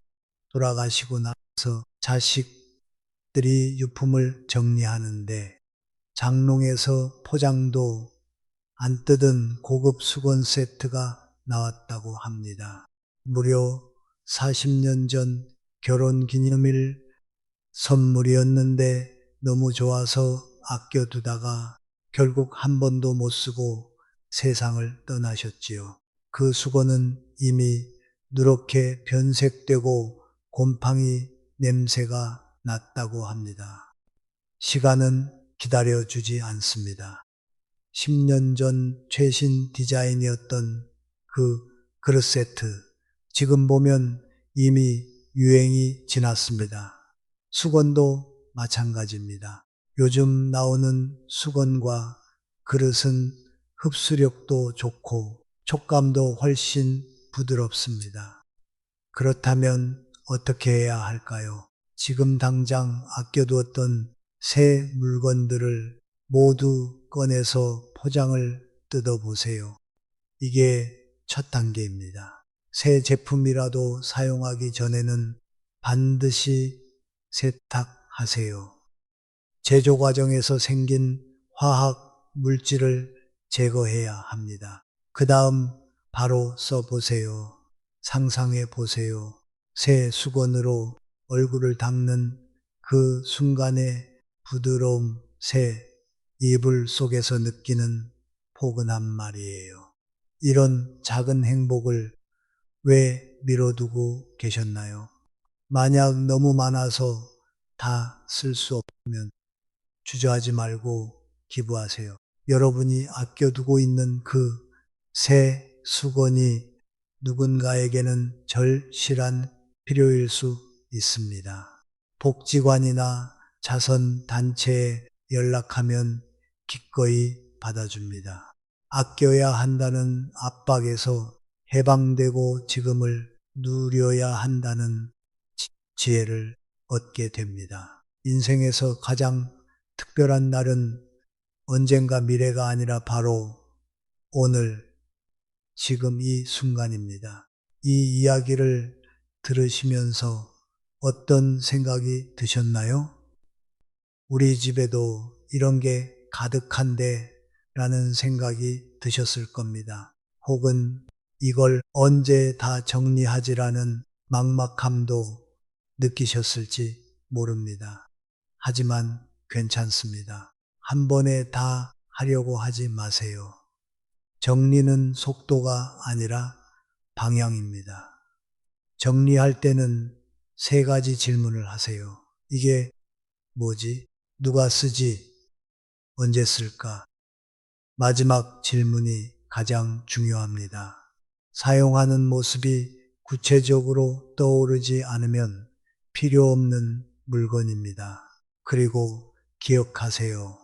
돌아가시고 나서 자식들이 유품을 정리하는데 장롱에서 포장도 안 뜯은 고급 수건 세트가 나왔다고 합니다. 무려 40년 전 결혼 기념일 선물이었는데 너무 좋아서 아껴두다가 결국 한 번도 못 쓰고 세상을 떠나셨지요. 그 수건은 이미 누렇게 변색되고 곰팡이 냄새가 났다고 합니다. 시간은 기다려주지 않습니다. 10년 전 최신 디자인이었던 그 그릇 세트. 지금 보면 이미 유행이 지났습니다. 수건도 마찬가지입니다. 요즘 나오는 수건과 그릇은 흡수력도 좋고 촉감도 훨씬 부드럽습니다. 그렇다면 어떻게 해야 할까요? 지금 당장 아껴두었던 새 물건들을 모두 꺼내서 포장을 뜯어보세요. 이게 첫 단계입니다. 새 제품이라도 사용하기 전에는 반드시 세탁하세요. 제조 과정에서 생긴 화학 물질을 제거해야 합니다. 그 다음 바로 써보세요. 상상해 보세요. 새 수건으로 얼굴을 닦는 그 순간의 부드러움, 새 이불 속에서 느끼는 포근함 말이에요. 이런 작은 행복을 왜 미뤄두고 계셨나요? 만약 너무 많아서 다 쓸 수 없으면 주저하지 말고 기부하세요. 여러분이 아껴두고 있는 그 새 수건이 누군가에게는 절실한 필요일 수 있습니다. 복지관이나 자선단체에 연락하면 기꺼이 받아줍니다. 아껴야 한다는 압박에서 해방되고 지금을 누려야 한다는 지혜를 얻게 됩니다. 인생에서 가장 특별한 날은 언젠가 미래가 아니라 바로 오늘, 지금 이 순간입니다. 이 이야기를 들으시면서 어떤 생각이 드셨나요? 우리 집에도 이런 게 가득한데 라는 생각이 드셨을 겁니다. 혹은 이걸 언제 다 정리하지라는 막막함도 느끼셨을지 모릅니다. 하지만 괜찮습니다. 한 번에 다 하려고 하지 마세요. 정리는 속도가 아니라 방향입니다. 정리할 때는 세 가지 질문을 하세요. 이게 뭐지? 누가 쓰지? 언제 쓸까? 마지막 질문이 가장 중요합니다. 사용하는 모습이 구체적으로 떠오르지 않으면 필요 없는 물건입니다. 그리고 기억하세요.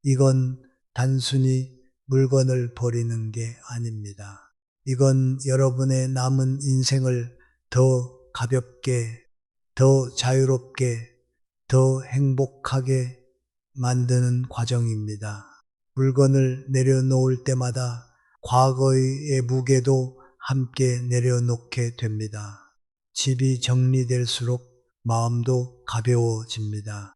이건 단순히 물건을 버리는 게 아닙니다. 이건 여러분의 남은 인생을 더 가볍게, 더 자유롭게, 더 행복하게 만드는 과정입니다. 물건을 내려놓을 때마다 과거의 무게도 함께 내려놓게 됩니다. 집이 정리될수록 마음도 가벼워집니다.